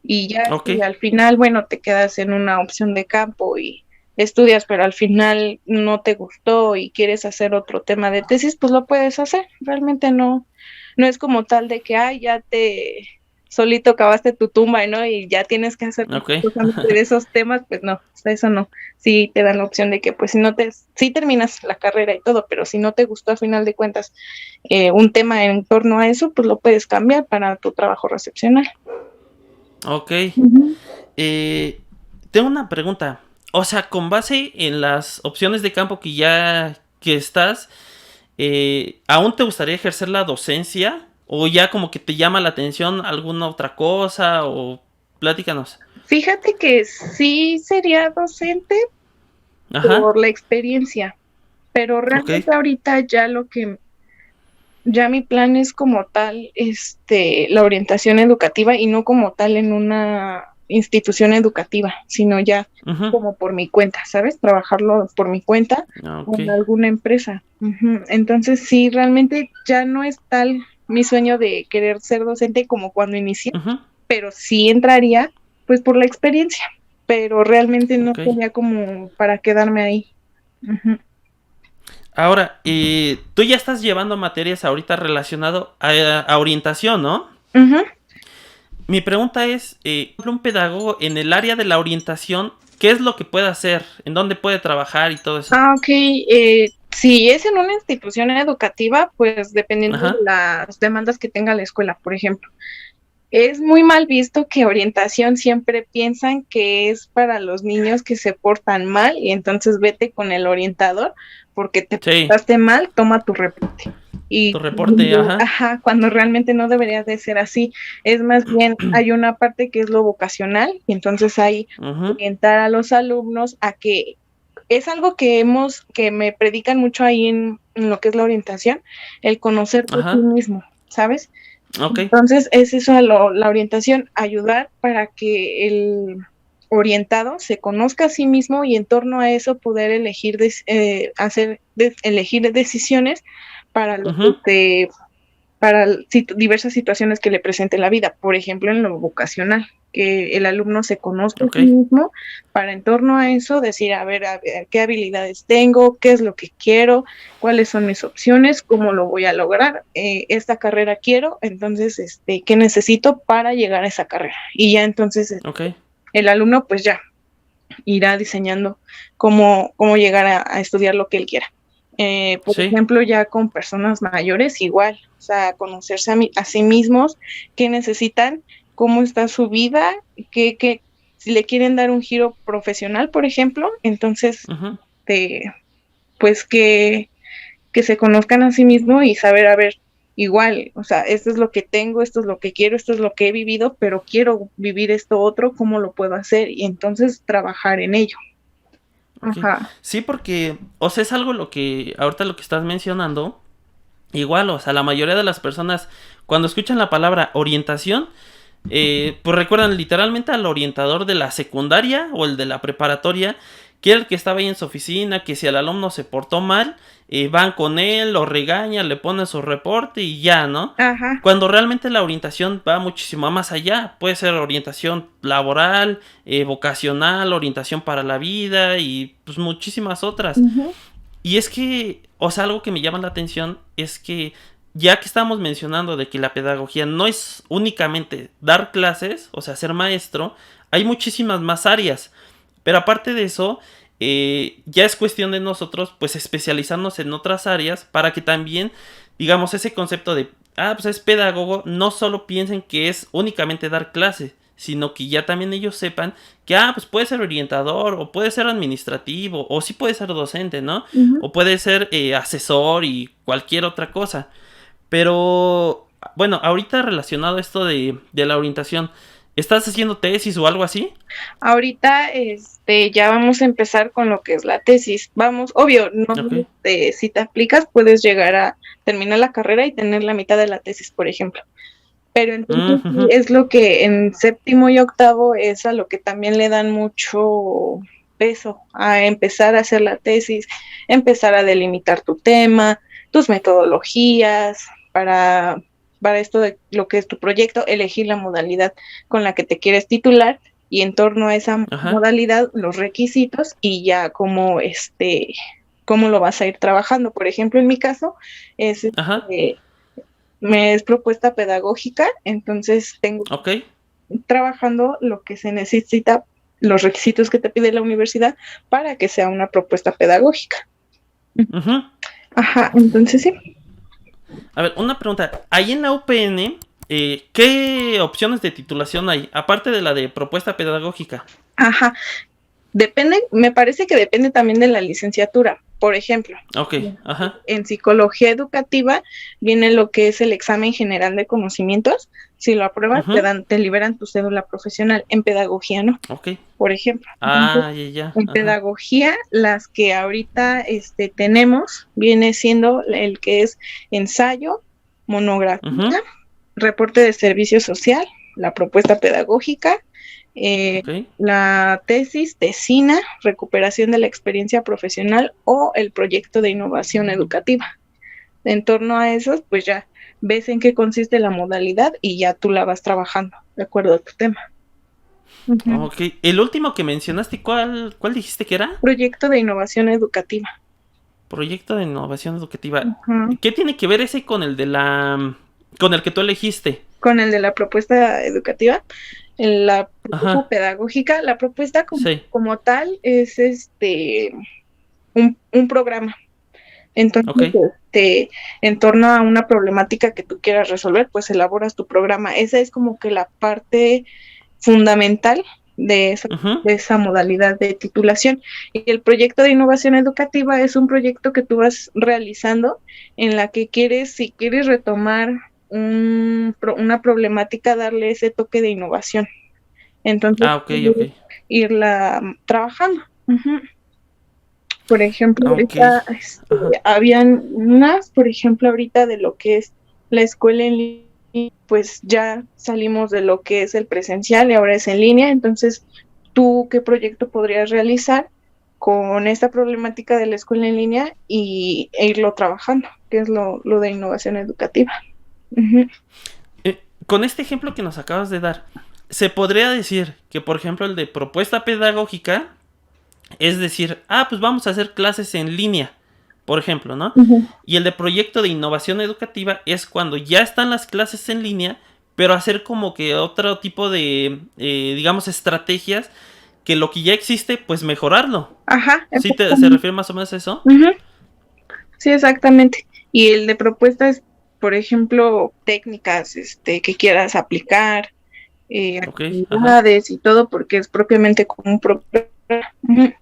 Y ya Ok. si al final, bueno, te quedas en una opción de campo y estudias, pero al final no te gustó y quieres hacer otro tema de tesis, pues lo puedes hacer. Realmente no es como tal de que, ay, solito cavaste tu tumba, ¿no? Y ya tienes que hacer cosas de esos temas, pues no, eso no. Sí te dan la opción de que, pues, sí terminas la carrera y todo, pero si no te gustó a final de cuentas un tema en torno a eso, pues lo puedes cambiar para tu trabajo recepcional. Ok. Tengo una pregunta. O sea, con base en las opciones de campo que estás, ¿aún te gustaría ejercer la docencia? ¿O ya como que te llama la atención alguna otra cosa? O platícanos. Fíjate que sí sería docente por la experiencia, pero realmente ahorita ya mi plan es como tal, la orientación educativa y no como tal en una institución educativa, sino ya como por mi cuenta, ¿sabes? Trabajarlo por mi cuenta en alguna empresa. Entonces sí, realmente ya no es tal mi sueño de querer ser docente como cuando inicié, pero sí entraría pues por la experiencia, pero realmente no sería como para quedarme ahí. Ahora, tú ya estás llevando materias ahorita relacionado a orientación, ¿no? Mi pregunta es, un pedagogo en el área de la orientación, ¿qué es lo que puede hacer? ¿En dónde puede trabajar y todo eso? Ok. Si es en una institución educativa, pues dependiendo de las demandas que tenga la escuela, por ejemplo. Es muy mal visto que orientación siempre piensan que es para los niños que se portan mal y entonces vete con el orientador porque te portaste mal, toma tu reporte. Y tu reporte, cuando realmente no debería de ser así. Es más bien, hay una parte que es lo vocacional y entonces hay orientar a los alumnos a que es algo que me predican mucho ahí en lo que es la orientación, el conocerte a ti mismo, ¿sabes? Entonces es eso la orientación, ayudar para que el orientado se conozca a sí mismo y en torno a eso poder elegir elegir decisiones para diversas situaciones que le presente la vida, por ejemplo en lo vocacional, que el alumno se conozca a sí mismo para en torno a eso decir, a ver, qué habilidades tengo, qué es lo que quiero, cuáles son mis opciones, cómo lo voy a lograr, esta carrera quiero, entonces, ¿qué necesito para llegar a esa carrera? Y ya entonces el alumno pues ya irá diseñando cómo llegar a estudiar lo que él quiera. Por ejemplo, ya con personas mayores igual, o sea, conocerse a sí mismos, qué necesitan, cómo está su vida, si le quieren dar un giro profesional, por ejemplo, entonces, pues que se conozcan a sí mismos y saber, a ver, igual, o sea, esto es lo que tengo, esto es lo que quiero, esto es lo que he vivido, pero quiero vivir esto otro, ¿cómo lo puedo hacer? Y entonces trabajar en ello. Sí, porque, o sea, es algo ahorita lo que estás mencionando, igual, o sea, la mayoría de las personas, cuando escuchan la palabra orientación, pues recuerdan literalmente al orientador de la secundaria o el de la preparatoria, que era el que estaba ahí en su oficina, que si el alumno se portó mal, van con él, lo regañan, le ponen su reporte y ya, ¿no? Cuando realmente la orientación va muchísimo más allá, puede ser orientación laboral, vocacional, orientación para la vida y pues muchísimas otras. Y es que, o sea, algo que me llama la atención es que ya que estamos mencionando de que la pedagogía no es únicamente dar clases, o sea, ser maestro, hay muchísimas más áreas. Pero aparte de eso, ya es cuestión de nosotros, pues, especializarnos en otras áreas para que también, digamos, ese concepto de, pues es pedagogo, no solo piensen que es únicamente dar clases, sino que ya también ellos sepan que, pues puede ser orientador, o puede ser administrativo, o sí puede ser docente, ¿no? O puede ser asesor y cualquier otra cosa. Pero, bueno, ahorita relacionado a esto de la orientación, ¿estás haciendo tesis o algo así? Ahorita, ya vamos a empezar con lo que es la tesis. Vamos, obvio, no, si te aplicas puedes llegar a terminar la carrera y tener la mitad de la tesis, por ejemplo. Pero entonces es lo que en séptimo y octavo es a lo que también le dan mucho peso, a empezar a hacer la tesis, empezar a delimitar tu tema, tus metodologías, para esto de lo que es tu proyecto, elegir la modalidad con la que te quieres titular y en torno a esa modalidad, los requisitos y ya cómo lo vas a ir trabajando. Por ejemplo, en mi caso es me es propuesta pedagógica, entonces tengo trabajando lo que se necesita, los requisitos que te pide la universidad para que sea una propuesta pedagógica. Ajá, entonces sí. A ver, una pregunta. Ahí en la UPN, ¿qué opciones de titulación hay? Aparte de la de propuesta pedagógica. Ajá. Depende, me parece que depende también de la licenciatura. Por ejemplo, en psicología educativa viene lo que es el examen general de conocimientos. Si lo apruebas, te liberan tu cédula profesional. En pedagogía, ¿no? Por ejemplo. En pedagogía, las que ahorita tenemos, viene siendo el que es ensayo, monografía, reporte de servicio social, la propuesta pedagógica, la tesis, tesina, recuperación de la experiencia profesional o el proyecto de innovación educativa. En torno a esos, pues ya ves en qué consiste la modalidad y ya tú la vas trabajando de acuerdo a tu tema. El último que mencionaste, ¿cuál dijiste que era? Proyecto de innovación educativa. Proyecto de innovación educativa. ¿Qué tiene que ver ese con el con el que tú elegiste? Con el de la propuesta educativa. La propuesta pedagógica, la propuesta como tal es un programa. Entonces, en torno a una problemática que tú quieras resolver, pues elaboras tu programa. Esa es como que la parte fundamental de esa modalidad de titulación. Y el proyecto de innovación educativa es un proyecto que tú vas realizando en la que si quieres retomar una problemática, darle ese toque de innovación. Entonces, irla trabajando. Por ejemplo, ahorita habían unas, por ejemplo, ahorita de lo que es la escuela en línea, pues ya salimos de lo que es el presencial y ahora es en línea. Entonces, ¿tú qué proyecto podrías realizar con esta problemática de la escuela en línea e irlo trabajando? Que es lo de innovación educativa. Con este ejemplo que nos acabas de dar, se podría decir que, por ejemplo, el de propuesta pedagógica es decir, pues vamos a hacer clases en línea, por ejemplo, ¿no? Y el de proyecto de innovación educativa es cuando ya están las clases en línea, pero hacer como que otro tipo de, digamos, estrategias que lo que ya existe, pues mejorarlo. ¿Sí se refiere más o menos a eso? Sí, exactamente. Y el de propuesta es, por ejemplo, técnicas que quieras aplicar, actividades y todo, porque es propiamente como un programa.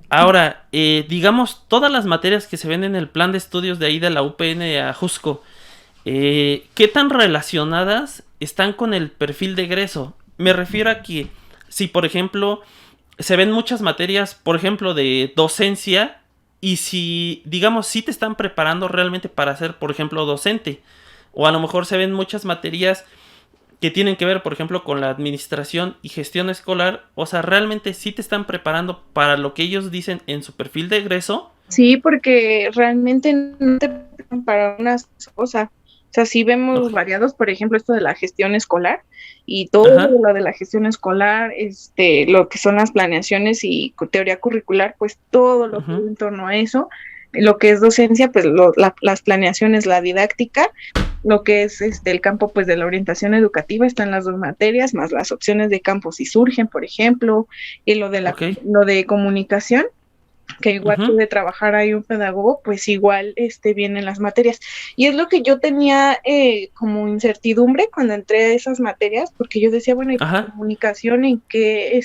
Ahora, digamos, todas las materias que se ven en el plan de estudios de ahí de la UPN a Ajusco, ¿qué tan relacionadas están con el perfil de egreso? Me refiero a que si, por ejemplo, se ven muchas materias, por ejemplo, de docencia, y si, digamos, sí te están preparando realmente para ser, por ejemplo, docente, o a lo mejor se ven muchas materias que tienen que ver, por ejemplo, con la administración y gestión escolar, o sea, ¿realmente sí te están preparando para lo que ellos dicen en su perfil de egreso? Sí, porque realmente no te preparan para unas cosas. O sea, sí vemos variados, por ejemplo, esto de la gestión escolar y todo lo de la gestión escolar, lo que son las planeaciones y teoría curricular, pues todo lo que hay en torno a eso. Lo que es docencia, pues las planeaciones, la didáctica, lo que es el campo pues de la orientación educativa, están las dos materias, más las opciones de campo si surgen, por ejemplo, y lo de comunicación, que igual puede trabajar ahí un pedagogo, pues igual vienen las materias. Y es lo que yo tenía como incertidumbre cuando entré a esas materias, porque yo decía, bueno, ¿y comunicación en qué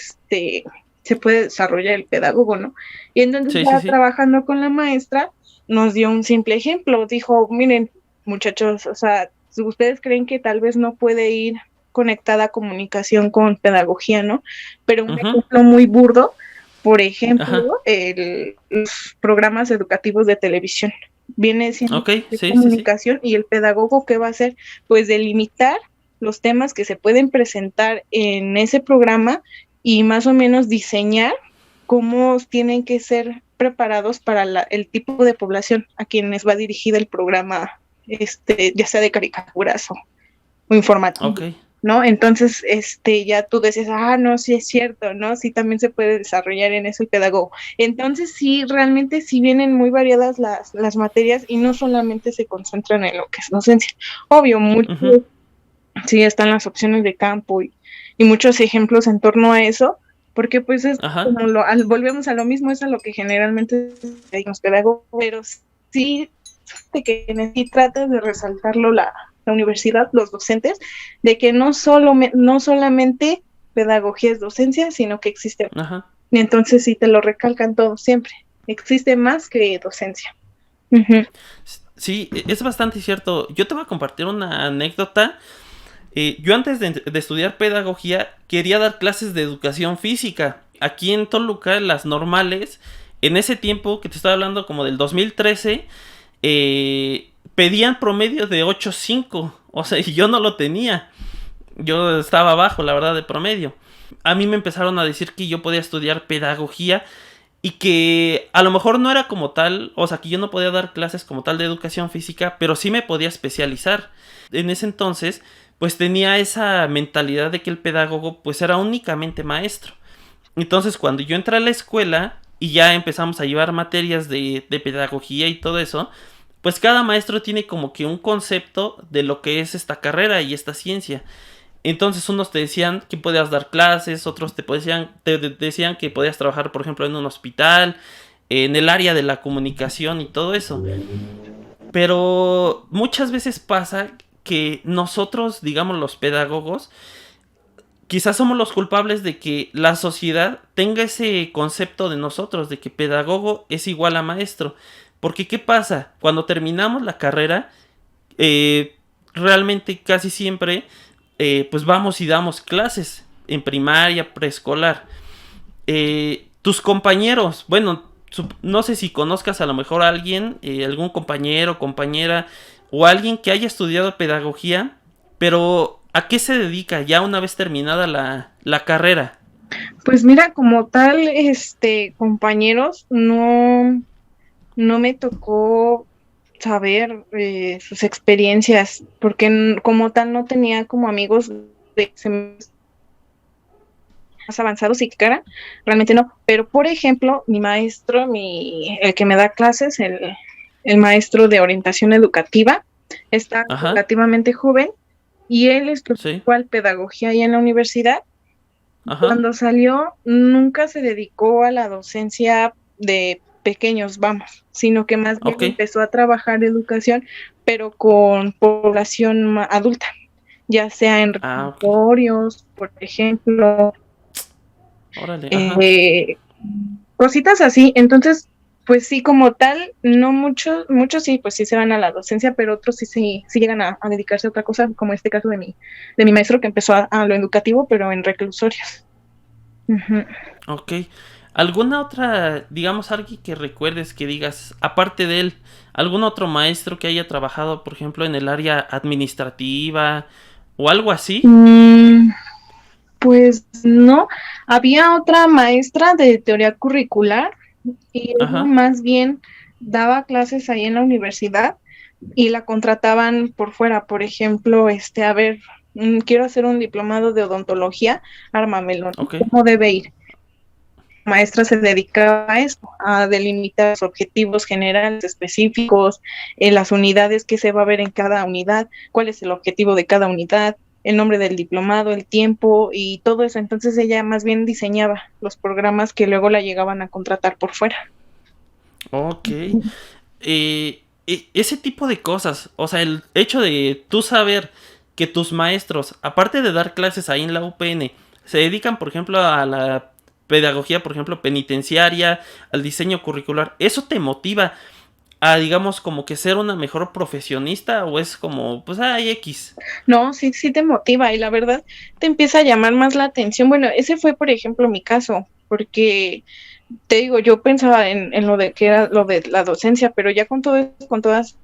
se puede desarrollar el pedagogo, no? Y entonces trabajando con la maestra, nos dio un simple ejemplo, dijo, miren, muchachos, o sea, si ustedes creen que tal vez no puede ir conectada comunicación con pedagogía, ¿no? Pero un ejemplo muy burdo, por ejemplo, los programas educativos de televisión. Viene siendo comunicación y el pedagogo, ¿qué va a hacer? Pues delimitar los temas que se pueden presentar en ese programa y más o menos diseñar cómo tienen que ser preparados para el tipo de población a quienes va dirigido el programa, ya sea de caricaturas o informativo. ¿no? Entonces, ya tú decías, no, sí es cierto, ¿no? Sí también se puede desarrollar en eso el pedagogo. Entonces, sí, realmente sí vienen muy variadas las materias y no solamente se concentran en lo que es docencia. Obvio, mucho, sí están las opciones de campo y muchos ejemplos en torno a eso, porque pues es como volvemos a lo mismo, es a lo que generalmente los pedagogos, pero sí de que sí tratas de resaltarlo la universidad, los docentes, de que no solamente pedagogía es docencia, sino que existe. Y entonces sí te lo recalcan todo siempre. Existe más que docencia. Sí, es bastante cierto. Yo te voy a compartir una anécdota. Yo antes de estudiar pedagogía quería dar clases de educación física. Aquí en Toluca, las normales, en ese tiempo que te estoy hablando como del 2013, pedían promedio de 8.5. O sea, y yo no lo tenía. Yo estaba bajo, la verdad, de promedio. A mí me empezaron a decir que yo podía estudiar pedagogía y que a lo mejor no era como tal, o sea, que yo no podía dar clases como tal de educación física, pero sí me podía especializar. En ese entonces, pues tenía esa mentalidad de que el pedagogo pues era únicamente maestro. Entonces, cuando yo entré a la escuela y ya empezamos a llevar materias de pedagogía y todo eso, pues cada maestro tiene como que un concepto de lo que es esta carrera y esta ciencia. Entonces unos te decían que podías dar clases, otros te decían que podías trabajar, por ejemplo, en un hospital, en el área de la comunicación y todo eso. Pero muchas veces pasa que nosotros, digamos los pedagogos, quizás somos los culpables de que la sociedad tenga ese concepto de nosotros, de que pedagogo es igual a maestro. Porque ¿qué pasa? Cuando terminamos la carrera, realmente casi siempre pues vamos y damos clases en primaria, preescolar. Tus compañeros, bueno, no sé si conozcas a lo mejor a alguien, algún compañero, compañera o alguien que haya estudiado pedagogía, pero ¿a qué se dedica ya una vez terminada la carrera? Pues mira, como tal, compañeros, no me tocó saber sus experiencias, porque como tal no tenía como amigos de más avanzados y que cara, realmente no. Pero por ejemplo, mi maestro, el que me da clases, el maestro de orientación educativa, está relativamente joven y él estudió igual pedagogía ahí en la universidad. Cuando salió, nunca se dedicó a la docencia de pequeños, vamos, sino que más bien empezó a trabajar educación, pero con población adulta, ya sea en reformatorios, por ejemplo, cositas así. Entonces, pues sí, como tal, no muchos sí, pues sí se van a la docencia, pero otros sí llegan a dedicarse a otra cosa, como este caso de mi maestro que empezó a lo educativo, pero en reclusorios. Ok. ¿Alguna otra, digamos, alguien que recuerdes que digas, aparte de él, algún otro maestro que haya trabajado, por ejemplo, en el área administrativa o algo así? Pues no, había otra maestra de teoría curricular y ella más bien daba clases ahí en la universidad y la contrataban por fuera, por ejemplo, a ver, quiero hacer un diplomado de odontología, ármamelo, ¿cómo debe ir? La maestra se dedicaba a esto, a delimitar los objetivos generales específicos, las unidades que se va a ver en cada unidad, cuál es el objetivo de cada unidad, el nombre del diplomado, el tiempo y todo eso. Entonces ella más bien diseñaba los programas que luego la llegaban a contratar por fuera. Ok. Ese tipo de cosas, o sea, el hecho de tú saber que tus maestros, aparte de dar clases ahí en la UPN, se dedican, por ejemplo, a la pedagogía, por ejemplo, penitenciaria, al diseño curricular, ¿eso te motiva a, digamos, como que ser una mejor profesionista o es como, pues, hay X? No, sí te motiva y la verdad te empieza a llamar más la atención. Bueno, ese fue, por ejemplo, mi caso, porque te digo, yo pensaba en lo de que era lo de la docencia, pero ya con todas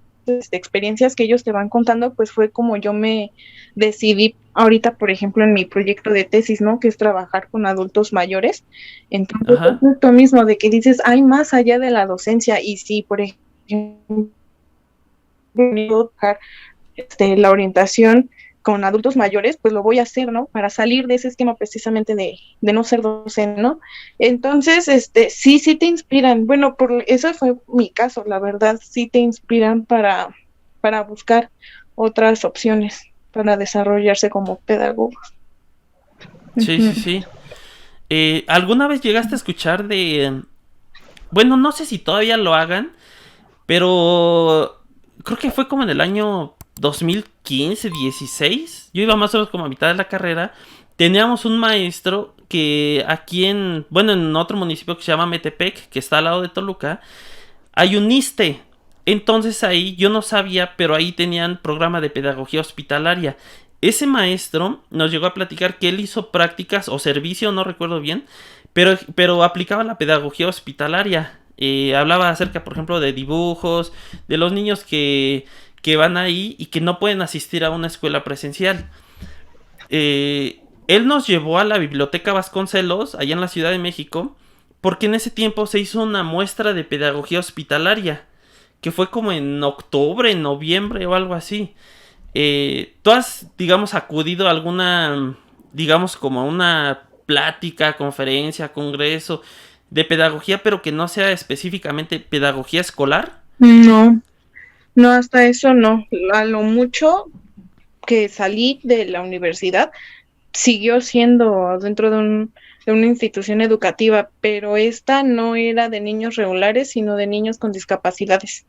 experiencias que ellos te van contando, pues fue como yo me decidí ahorita, por ejemplo, en mi proyecto de tesis, ¿no? Que es trabajar con adultos mayores. Entonces, es esto mismo de que dices, hay más allá de la docencia y sí, por ejemplo, la orientación con adultos mayores, pues lo voy a hacer, ¿no? Para salir de ese esquema precisamente de no ser docente, ¿no? Entonces, sí te inspiran. Bueno, por eso fue mi caso, la verdad, sí te inspiran para buscar otras opciones para desarrollarse como pedagogos. Sí, sí, sí. ¿Alguna vez llegaste a escuchar de... Bueno, no sé si todavía lo hagan, pero creo que fue como en el año 2015, 16. Yo iba más o menos como a mitad de la carrera. Teníamos un maestro que aquí en otro municipio que se llama Metepec, que está al lado de Toluca, hay un ISSSTE. Entonces ahí yo no sabía, pero ahí tenían programa de pedagogía hospitalaria. Ese maestro nos llegó a platicar que él hizo prácticas o servicio, no recuerdo bien, pero aplicaba la pedagogía hospitalaria. Hablaba acerca, por ejemplo, de dibujos, de los niños que van ahí y que no pueden asistir a una escuela presencial. Él nos llevó a la Biblioteca Vasconcelos, allá en la Ciudad de México, porque en ese tiempo se hizo una muestra de pedagogía hospitalaria, que fue como en octubre, noviembre o algo así. ¿Tú has, digamos, acudido a alguna, digamos, como una plática, conferencia, congreso de pedagogía, pero que no sea específicamente pedagogía escolar? No, no, hasta eso no. A lo mucho que salí de la universidad, siguió siendo dentro de una institución educativa, pero esta no era de niños regulares, sino de niños con discapacidades.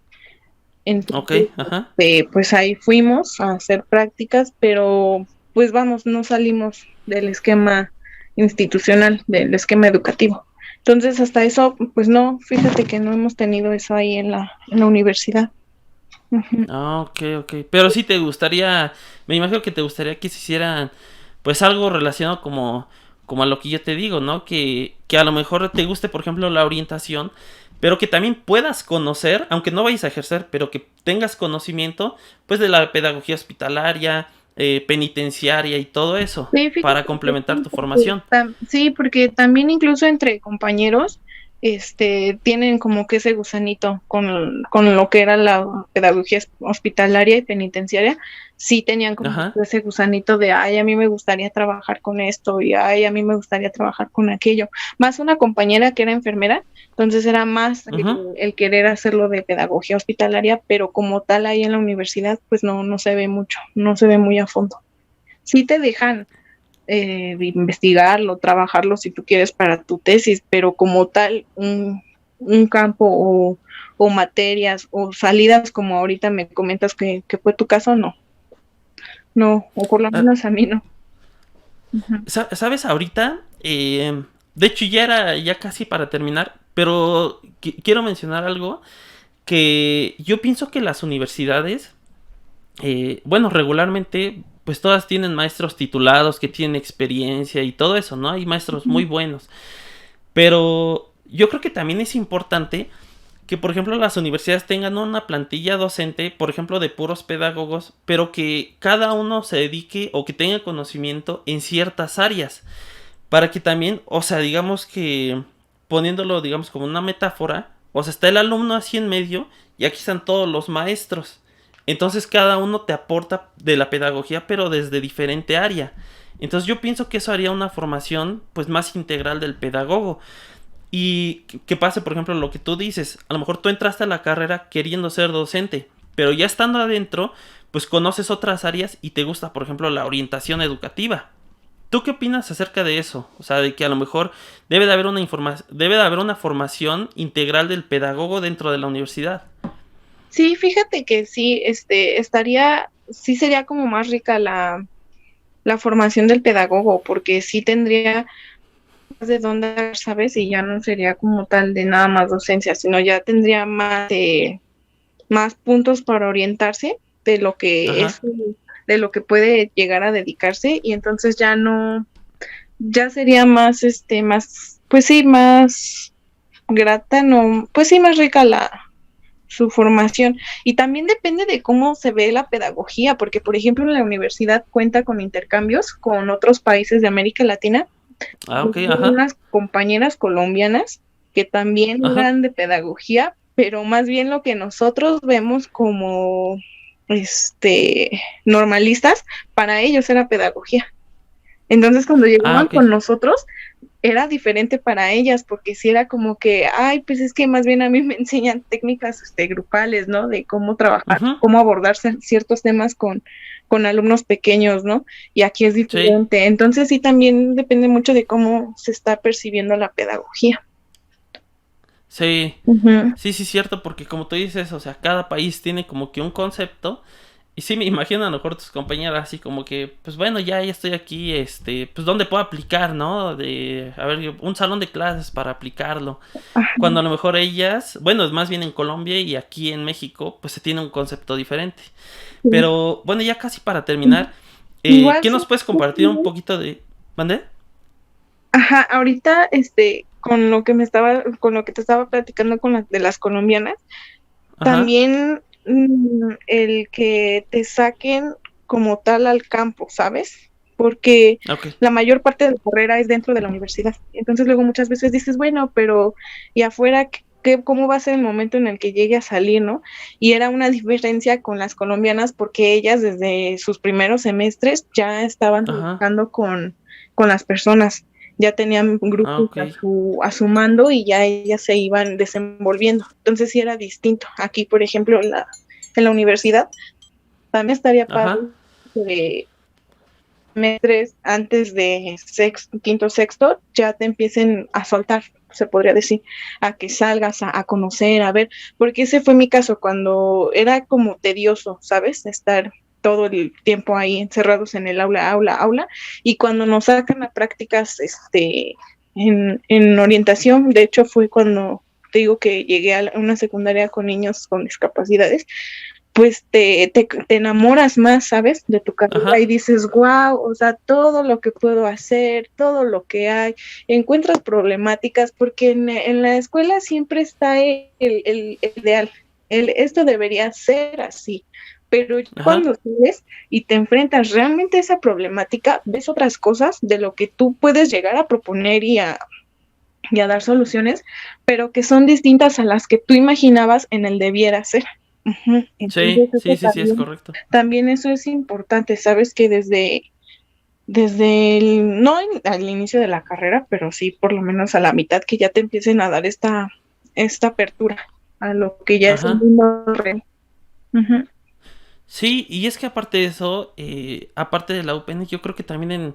Ok, Entonces, ajá. pues ahí fuimos a hacer prácticas, pero pues vamos, no salimos del esquema institucional, del esquema educativo. Entonces, hasta eso, pues no, fíjate que no hemos tenido eso ahí en la universidad. Ujú. Ah, ok, ok. Pero sí te gustaría, me imagino que te gustaría que se hicieran, pues algo relacionado como a lo que yo te digo, ¿no? Que a lo mejor te guste, por ejemplo, la orientación, pero que también puedas conocer, aunque no vayas a ejercer, pero que tengas conocimiento, pues de la pedagogía hospitalaria, penitenciaria y todo eso, Sí, fíjate para que complementar sí, tu formación. sí, porque también incluso entre compañeros, tienen como que ese gusanito con lo que era la pedagogía hospitalaria y penitenciaria, sí tenían como Ajá. que ese gusanito de, ay, a mí me gustaría trabajar con esto y ay, a mí me gustaría trabajar con aquello. Más una compañera que era enfermera, entonces era más Ujú. el querer hacerlo de pedagogía hospitalaria, pero como tal ahí en la universidad, pues no se ve mucho, no se ve muy a fondo. Sí te dejan investigarlo, trabajarlo si tú quieres para tu tesis, pero como tal, un campo o materias o salidas como ahorita me comentas que fue tu caso, no, o por lo Ah, menos a mí no. Ujú. ¿sabes? Ahorita, de hecho ya era ya casi para terminar, pero quiero mencionar algo que yo pienso que las universidades, bueno, regularmente, pues todas tienen maestros titulados que tienen experiencia y todo eso, ¿no? Hay maestros muy buenos. Pero yo creo que también es importante que, por ejemplo, las universidades tengan una plantilla docente, por ejemplo, de puros pedagogos, pero que cada uno se dedique o que tenga conocimiento en ciertas áreas. Para que también, o sea, digamos que poniéndolo, digamos, como una metáfora, o sea, está el alumno así en medio y aquí están todos los maestros. Entonces cada uno te aporta de la pedagogía, pero desde diferente área. Entonces yo pienso que eso haría una formación pues más integral del pedagogo. Y que pase, por ejemplo, lo que tú dices. A lo mejor tú entraste a la carrera queriendo ser docente, pero ya estando adentro, pues conoces otras áreas y te gusta, por ejemplo, la orientación educativa. ¿Tú qué opinas acerca de eso? O sea, de que a lo mejor debe de haber una formación integral del pedagogo dentro de la universidad. Sí, fíjate que sí, sí sería como más rica la formación del pedagogo, porque sí tendría más de dónde, ¿sabes? Y ya no sería como tal de nada más docencia, sino ya tendría más puntos para orientarse de lo que Ajá. es, de lo que puede llegar a dedicarse, y entonces ya no, ya sería más, pues sí, más grata, no, pues sí, más rica su formación. Y también depende de cómo se ve la pedagogía, porque por ejemplo la universidad cuenta con intercambios con otros países de América Latina. Ah, Yo ok, tengo ajá. unas compañeras colombianas que también Ajá. eran de pedagogía, pero más bien lo que nosotros vemos como, normalistas, para ellos era pedagogía. Entonces cuando llegaban ok. con nosotros, era diferente para ellas, porque si era como que, ay, pues es que más bien a mí me enseñan técnicas grupales, ¿no? De cómo trabajar, Ujú, cómo abordar ciertos temas con alumnos pequeños, ¿no? Y aquí es sí, diferente. Entonces sí, también depende mucho de cómo se está percibiendo la pedagogía. sí. Ujú. Sí, sí, cierto, porque como tú dices, o sea, cada país tiene como que un concepto. Y sí, me imagino a lo mejor tus compañeras así como que, pues bueno, ya estoy aquí, pues ¿dónde puedo aplicar, no? A ver, un salón de clases para aplicarlo. Ajá. Cuando a lo mejor ellas, bueno, es más bien en Colombia y aquí en México, pues se tiene un concepto diferente. Sí. Pero bueno, ya casi para terminar, Igual, ¿qué nos puedes compartir un poquito de... ¿Mande? ajá, ahorita, con lo que te estaba platicando de las colombianas, Ajá, también el que te saquen como tal al campo, ¿sabes? Porque ok. la mayor parte de la carrera es dentro de la universidad. Entonces luego muchas veces dices, bueno, pero ¿y afuera cómo va a ser el momento en el que llegue a salir, ¿no? Y era una diferencia con las colombianas porque ellas desde sus primeros semestres ya estaban Ajá, trabajando con las personas, ya tenían grupos ok. a su mando y ya ellas se iban desenvolviendo. Entonces sí era distinto. Aquí, por ejemplo, en la universidad, también estaría padre Ajá, de semestres antes de sexto, quinto, sexto, ya te empiecen a soltar, se podría decir, a que salgas a conocer, a ver, porque ese fue mi caso cuando era como tedioso, ¿sabes? Estar todo el tiempo ahí encerrados en el aula, aula, aula, y cuando nos sacan a prácticas en orientación, de hecho fue cuando te digo que llegué a una secundaria con niños con discapacidades, pues te enamoras más, ¿sabes? De tu carrera y ajá, dices, wow, o sea, todo lo que puedo hacer, todo lo que hay, encuentras problemáticas, porque en la escuela siempre está el ideal, esto debería ser así, pero ajá. cuando sales y te enfrentas realmente a esa problemática, ves otras cosas de lo que tú puedes llegar a proponer y a dar soluciones, pero que son distintas a las que tú imaginabas en el debiera ser. Ujú. Sí, Entonces sí, eso sí, sí, es también, correcto. también eso es importante, sabes que desde no al inicio de la carrera, pero sí por lo menos a la mitad que ya te empiecen a dar esta apertura a lo que ya es el Ajá. mundo real. Ujú. Sí, y es que aparte de eso, aparte de la UPN, yo creo que también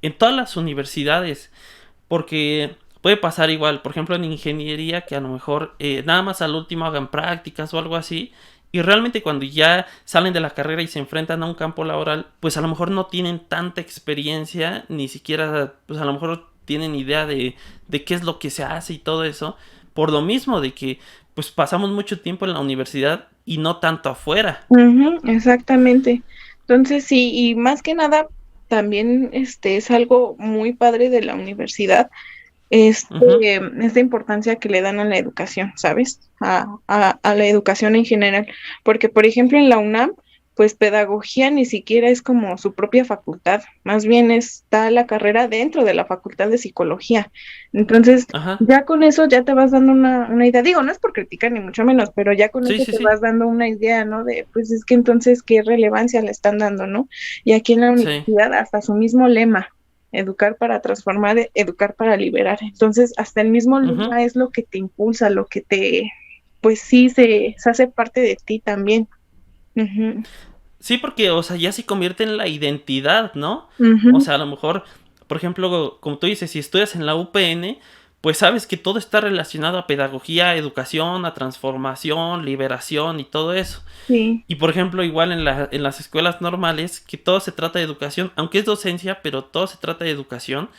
en todas las universidades, porque puede pasar igual, por ejemplo en ingeniería, que a lo mejor nada más al último hagan prácticas o algo así, y realmente cuando ya salen de la carrera y se enfrentan a un campo laboral, pues a lo mejor no tienen tanta experiencia, ni siquiera, pues a lo mejor tienen idea de qué es lo que se hace y todo eso, por lo mismo de que pues pasamos mucho tiempo en la universidad y no tanto afuera. Ujú, exactamente. Entonces sí, y más que nada, también es algo muy padre de la universidad Ujú, esta importancia que le dan a la educación, ¿sabes? A la educación en general. Porque, por ejemplo, en la UNAM, pues pedagogía ni siquiera es como su propia facultad, más bien está la carrera dentro de la facultad de psicología. Entonces, ajá. ya con eso ya te vas dando una idea. Digo, no es por criticar ni mucho menos, pero ya con Sí, eso sí, te sí. vas dando una idea, ¿no? De, pues es que entonces, ¿qué relevancia le están dando, ¿no? Y aquí en la Sí. universidad, hasta su mismo lema educar para transformar, educar para liberar. Entonces, hasta el mismo Ujú. lema es lo que te impulsa, lo que pues sí, se hace parte de ti también. Ujú, Sí, porque, o sea, ya se convierte en la identidad, ¿no? O ujú, sea, a lo mejor, por ejemplo, como tú dices, si estudias en la UPN, pues sabes que todo está relacionado a pedagogía, a educación, a transformación, liberación y todo eso. sí, Y por ejemplo, igual en las escuelas normales, que todo se trata de educación, aunque es docencia, pero todo se trata de educación.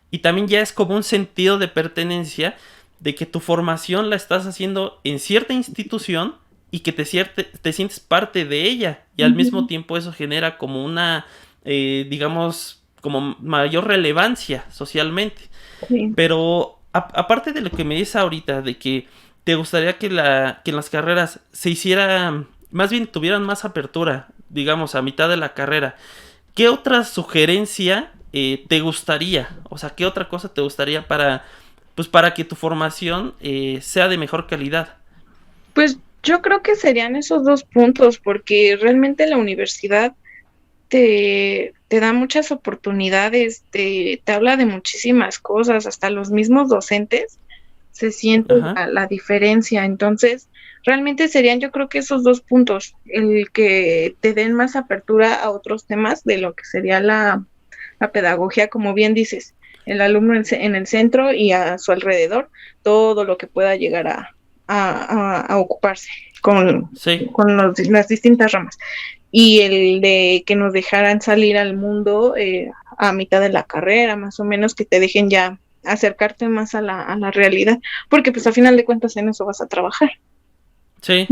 Y también ya es como un sentido de pertenencia de que tu formación la estás haciendo en cierta institución y que te sientes parte de ella. Y al mismo ujú, tiempo eso genera como una, digamos, como mayor relevancia socialmente. sí. Pero aparte de lo que me dices ahorita, de que te gustaría que en las carreras se hiciera, más bien tuvieran más apertura, digamos, a mitad de la carrera, ¿qué otra sugerencia te gustaría? O sea, ¿qué otra cosa te gustaría pues para que tu formación sea de mejor calidad? Pues Yo creo que serían esos dos puntos, porque realmente la universidad te da muchas oportunidades, te habla de muchísimas cosas, hasta los mismos docentes se siente la diferencia. Entonces, realmente serían yo creo que esos dos puntos, el que te den más apertura a otros temas de lo que sería la pedagogía, como bien dices, el alumno en el centro y a su alrededor, todo lo que pueda llegar a ocuparse con las distintas ramas. Y el de que nos dejaran salir al mundo a mitad de la carrera, más o menos, que te dejen ya acercarte más a la realidad, porque pues a final de cuentas en eso vas a trabajar. Sí.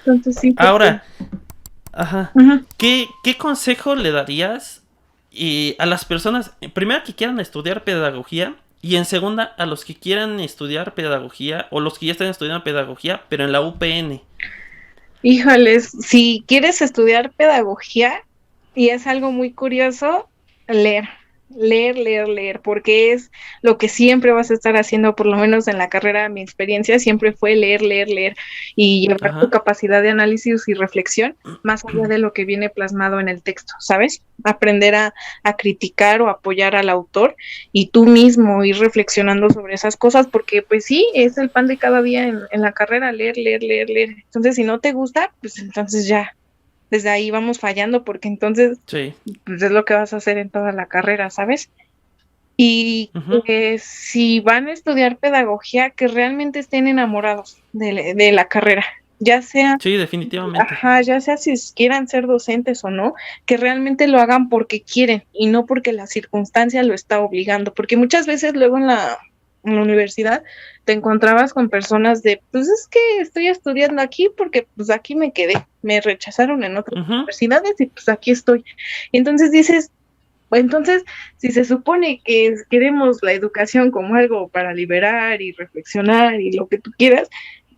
Entonces sí. Ahora, ¿Qué consejo le darías a las personas, primero que quieran estudiar pedagogía y en segunda a los que quieran estudiar pedagogía o los que ya están estudiando pedagogía, pero en la UPN? Híjoles, si quieres estudiar pedagogía y es algo muy curioso, leer, porque es lo que siempre vas a estar haciendo, por lo menos en la carrera. Mi experiencia siempre fue leer y llevar tu capacidad de análisis y reflexión más allá de lo que viene plasmado en el texto, ¿sabes? Aprender a criticar o apoyar al autor y tú mismo ir reflexionando sobre esas cosas, porque pues sí, es el pan de cada día en la carrera, leer. Entonces, si no te gusta, pues entonces ya desde ahí vamos fallando, porque entonces pues es lo que vas a hacer en toda la carrera, ¿sabes? Y si van a estudiar pedagogía, que realmente estén enamorados de la carrera, ya sea... Sí, definitivamente. Ya sea si quieran ser docentes o no, que realmente lo hagan porque quieren y no porque la circunstancia lo está obligando, porque muchas veces luego en la universidad te encontrabas con personas de, pues es que estoy estudiando aquí porque pues aquí me quedé, me rechazaron en otras universidades y pues aquí estoy. Y entonces dices, entonces, si se supone que queremos la educación como algo para liberar y reflexionar y lo que tú quieras,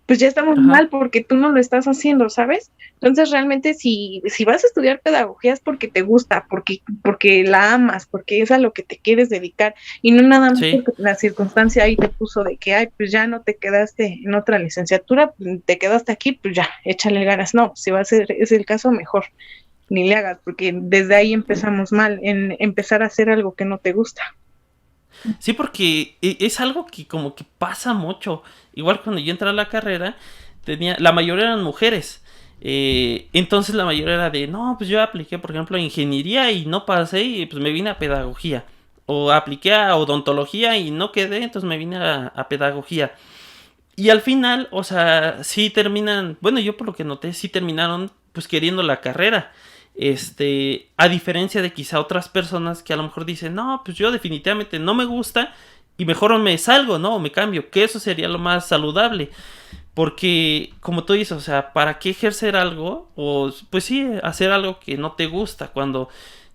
pues ya estamos mal porque tú no lo estás haciendo, ¿sabes? Entonces, realmente, si vas a estudiar pedagogía es porque te gusta, porque la amas, porque es a lo que te quieres dedicar, y no nada más porque la circunstancia ahí te puso de que, ay, pues ya no te quedaste en otra licenciatura, te quedaste aquí, pues ya, échale ganas. No, si va a ser, es el caso, mejor ni le hagas, porque desde ahí empezamos mal, en empezar a hacer algo que no te gusta. Sí, porque es algo que como que pasa mucho. Igual cuando yo entré a la carrera, la mayoría eran mujeres. Entonces la mayoría era de, no, pues yo apliqué, por ejemplo, a ingeniería y no pasé y pues me vine a pedagogía. O apliqué a odontología y no quedé, entonces me vine a pedagogía. Y al final, o sea, sí terminan, bueno, yo por lo que noté, sí terminaron pues queriendo la carrera. A diferencia de quizá otras personas que a lo mejor dicen, no, pues yo definitivamente no me gusta y mejor me salgo, ¿no? O me cambio, que eso sería lo más saludable. Porque, como tú dices, o sea, ¿para qué ejercer algo? O, pues sí, hacer algo que no te gusta. Cuando,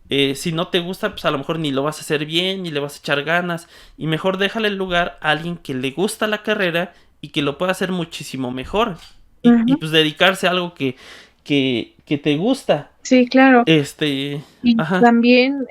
si no te gusta, pues a lo mejor ni lo vas a hacer bien, ni le vas a echar ganas. Y mejor déjale el lugar a alguien que le gusta la carrera y que lo pueda hacer muchísimo mejor. Y pues dedicarse a algo que te gusta. Sí, claro. Y también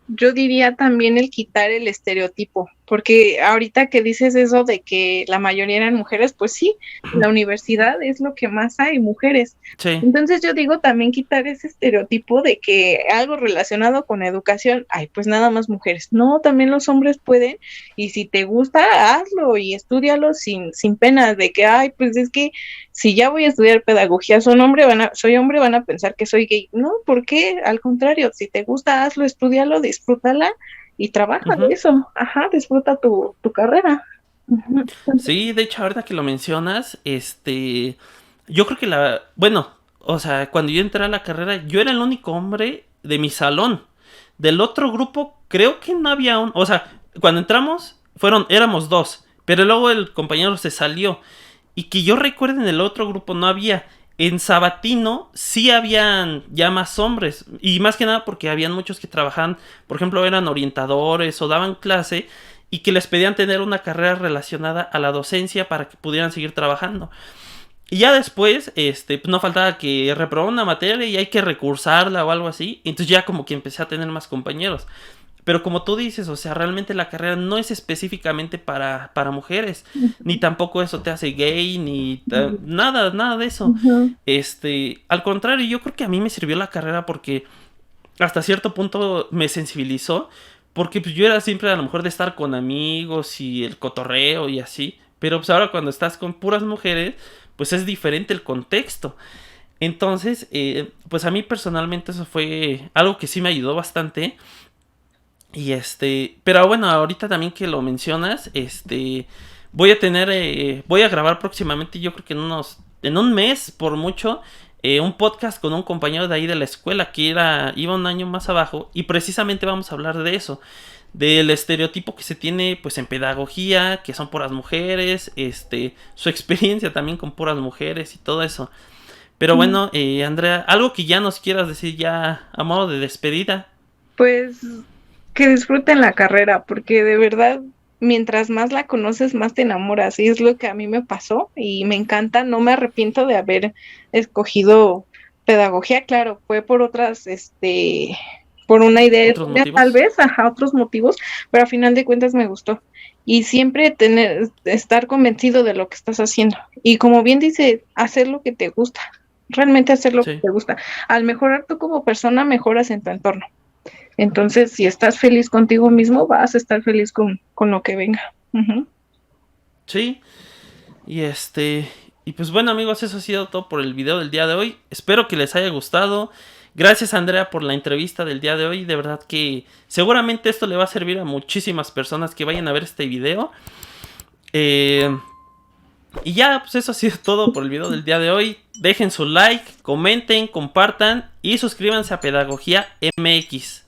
yo diría también el quitar el estereotipo, porque ahorita que dices eso de que la mayoría eran mujeres, pues sí, la universidad es lo que más hay, mujeres. Sí. Entonces yo digo también quitar ese estereotipo de que algo relacionado con educación, ay, pues nada más mujeres. No, también los hombres pueden, y si te gusta, hazlo y estúdialo sin pena de que, ay, pues es que si ya voy a estudiar pedagogía, soy hombre, van a pensar que soy gay. No, ¿por qué? Al contrario, si te gusta, hazlo, estúdialo, disfrútala y trabaja de eso. Disfruta tu carrera. Sí, de hecho, ahorita que lo mencionas, yo creo que o sea, cuando yo entré a la carrera, yo era el único hombre de mi salón. Del otro grupo, creo que no había o sea, cuando entramos, éramos dos, pero luego el compañero se salió. Y que yo recuerde, en el otro grupo no había. En Sabatino sí habían ya más hombres. Y más que nada porque habían muchos que trabajaban, por ejemplo, eran orientadores o daban clase y que les pedían tener una carrera relacionada a la docencia para que pudieran seguir trabajando. Y ya después, pues no faltaba que reprobaran una materia y hay que recursarla o algo así. Entonces ya como que empecé a tener más compañeros. Pero como tú dices, o sea, realmente la carrera no es específicamente para mujeres, ni tampoco eso te hace gay, ni nada de eso. Uh-huh. Al contrario, yo creo que a mí me sirvió la carrera porque hasta cierto punto me sensibilizó, porque pues yo era siempre a lo mejor de estar con amigos y el cotorreo y así, pero pues ahora cuando estás con puras mujeres, pues es diferente el contexto. Entonces, pues a mí personalmente eso fue algo que sí me ayudó bastante. Y pero bueno, ahorita también que lo mencionas, voy a grabar próximamente, yo creo que en un mes por mucho, un podcast con un compañero de ahí de la escuela que iba un año más abajo y precisamente vamos a hablar de eso, del estereotipo que se tiene pues en pedagogía, que son puras mujeres, su experiencia también con puras mujeres y todo eso. Pero bueno, Andrea, algo que ya nos quieras decir ya a modo de despedida. Pues que disfruten la carrera, porque de verdad, mientras más la conoces, más te enamoras. Y es lo que a mí me pasó y me encanta. No me arrepiento de haber escogido pedagogía. Claro, fue por otras, por una idea, ¿Otros tal motivos? vez, otros motivos, pero a final de cuentas me gustó. Y siempre estar convencido de lo que estás haciendo. Y como bien dice, hacer lo que te gusta. Realmente hacer lo que Sí. te gusta. Al mejorar tú como persona, mejoras en tu entorno. Entonces, si estás feliz contigo mismo, vas a estar feliz con lo que venga. Uh-huh. Sí. Y y pues bueno, amigos, eso ha sido todo por el video del día de hoy. Espero que les haya gustado. Gracias, Andrea, por la entrevista del día de hoy. De verdad que seguramente esto le va a servir a muchísimas personas que vayan a ver este video. Y ya, pues eso ha sido todo por el video del día de hoy. Dejen su like, comenten, compartan y suscríbanse a Pedagogía MX.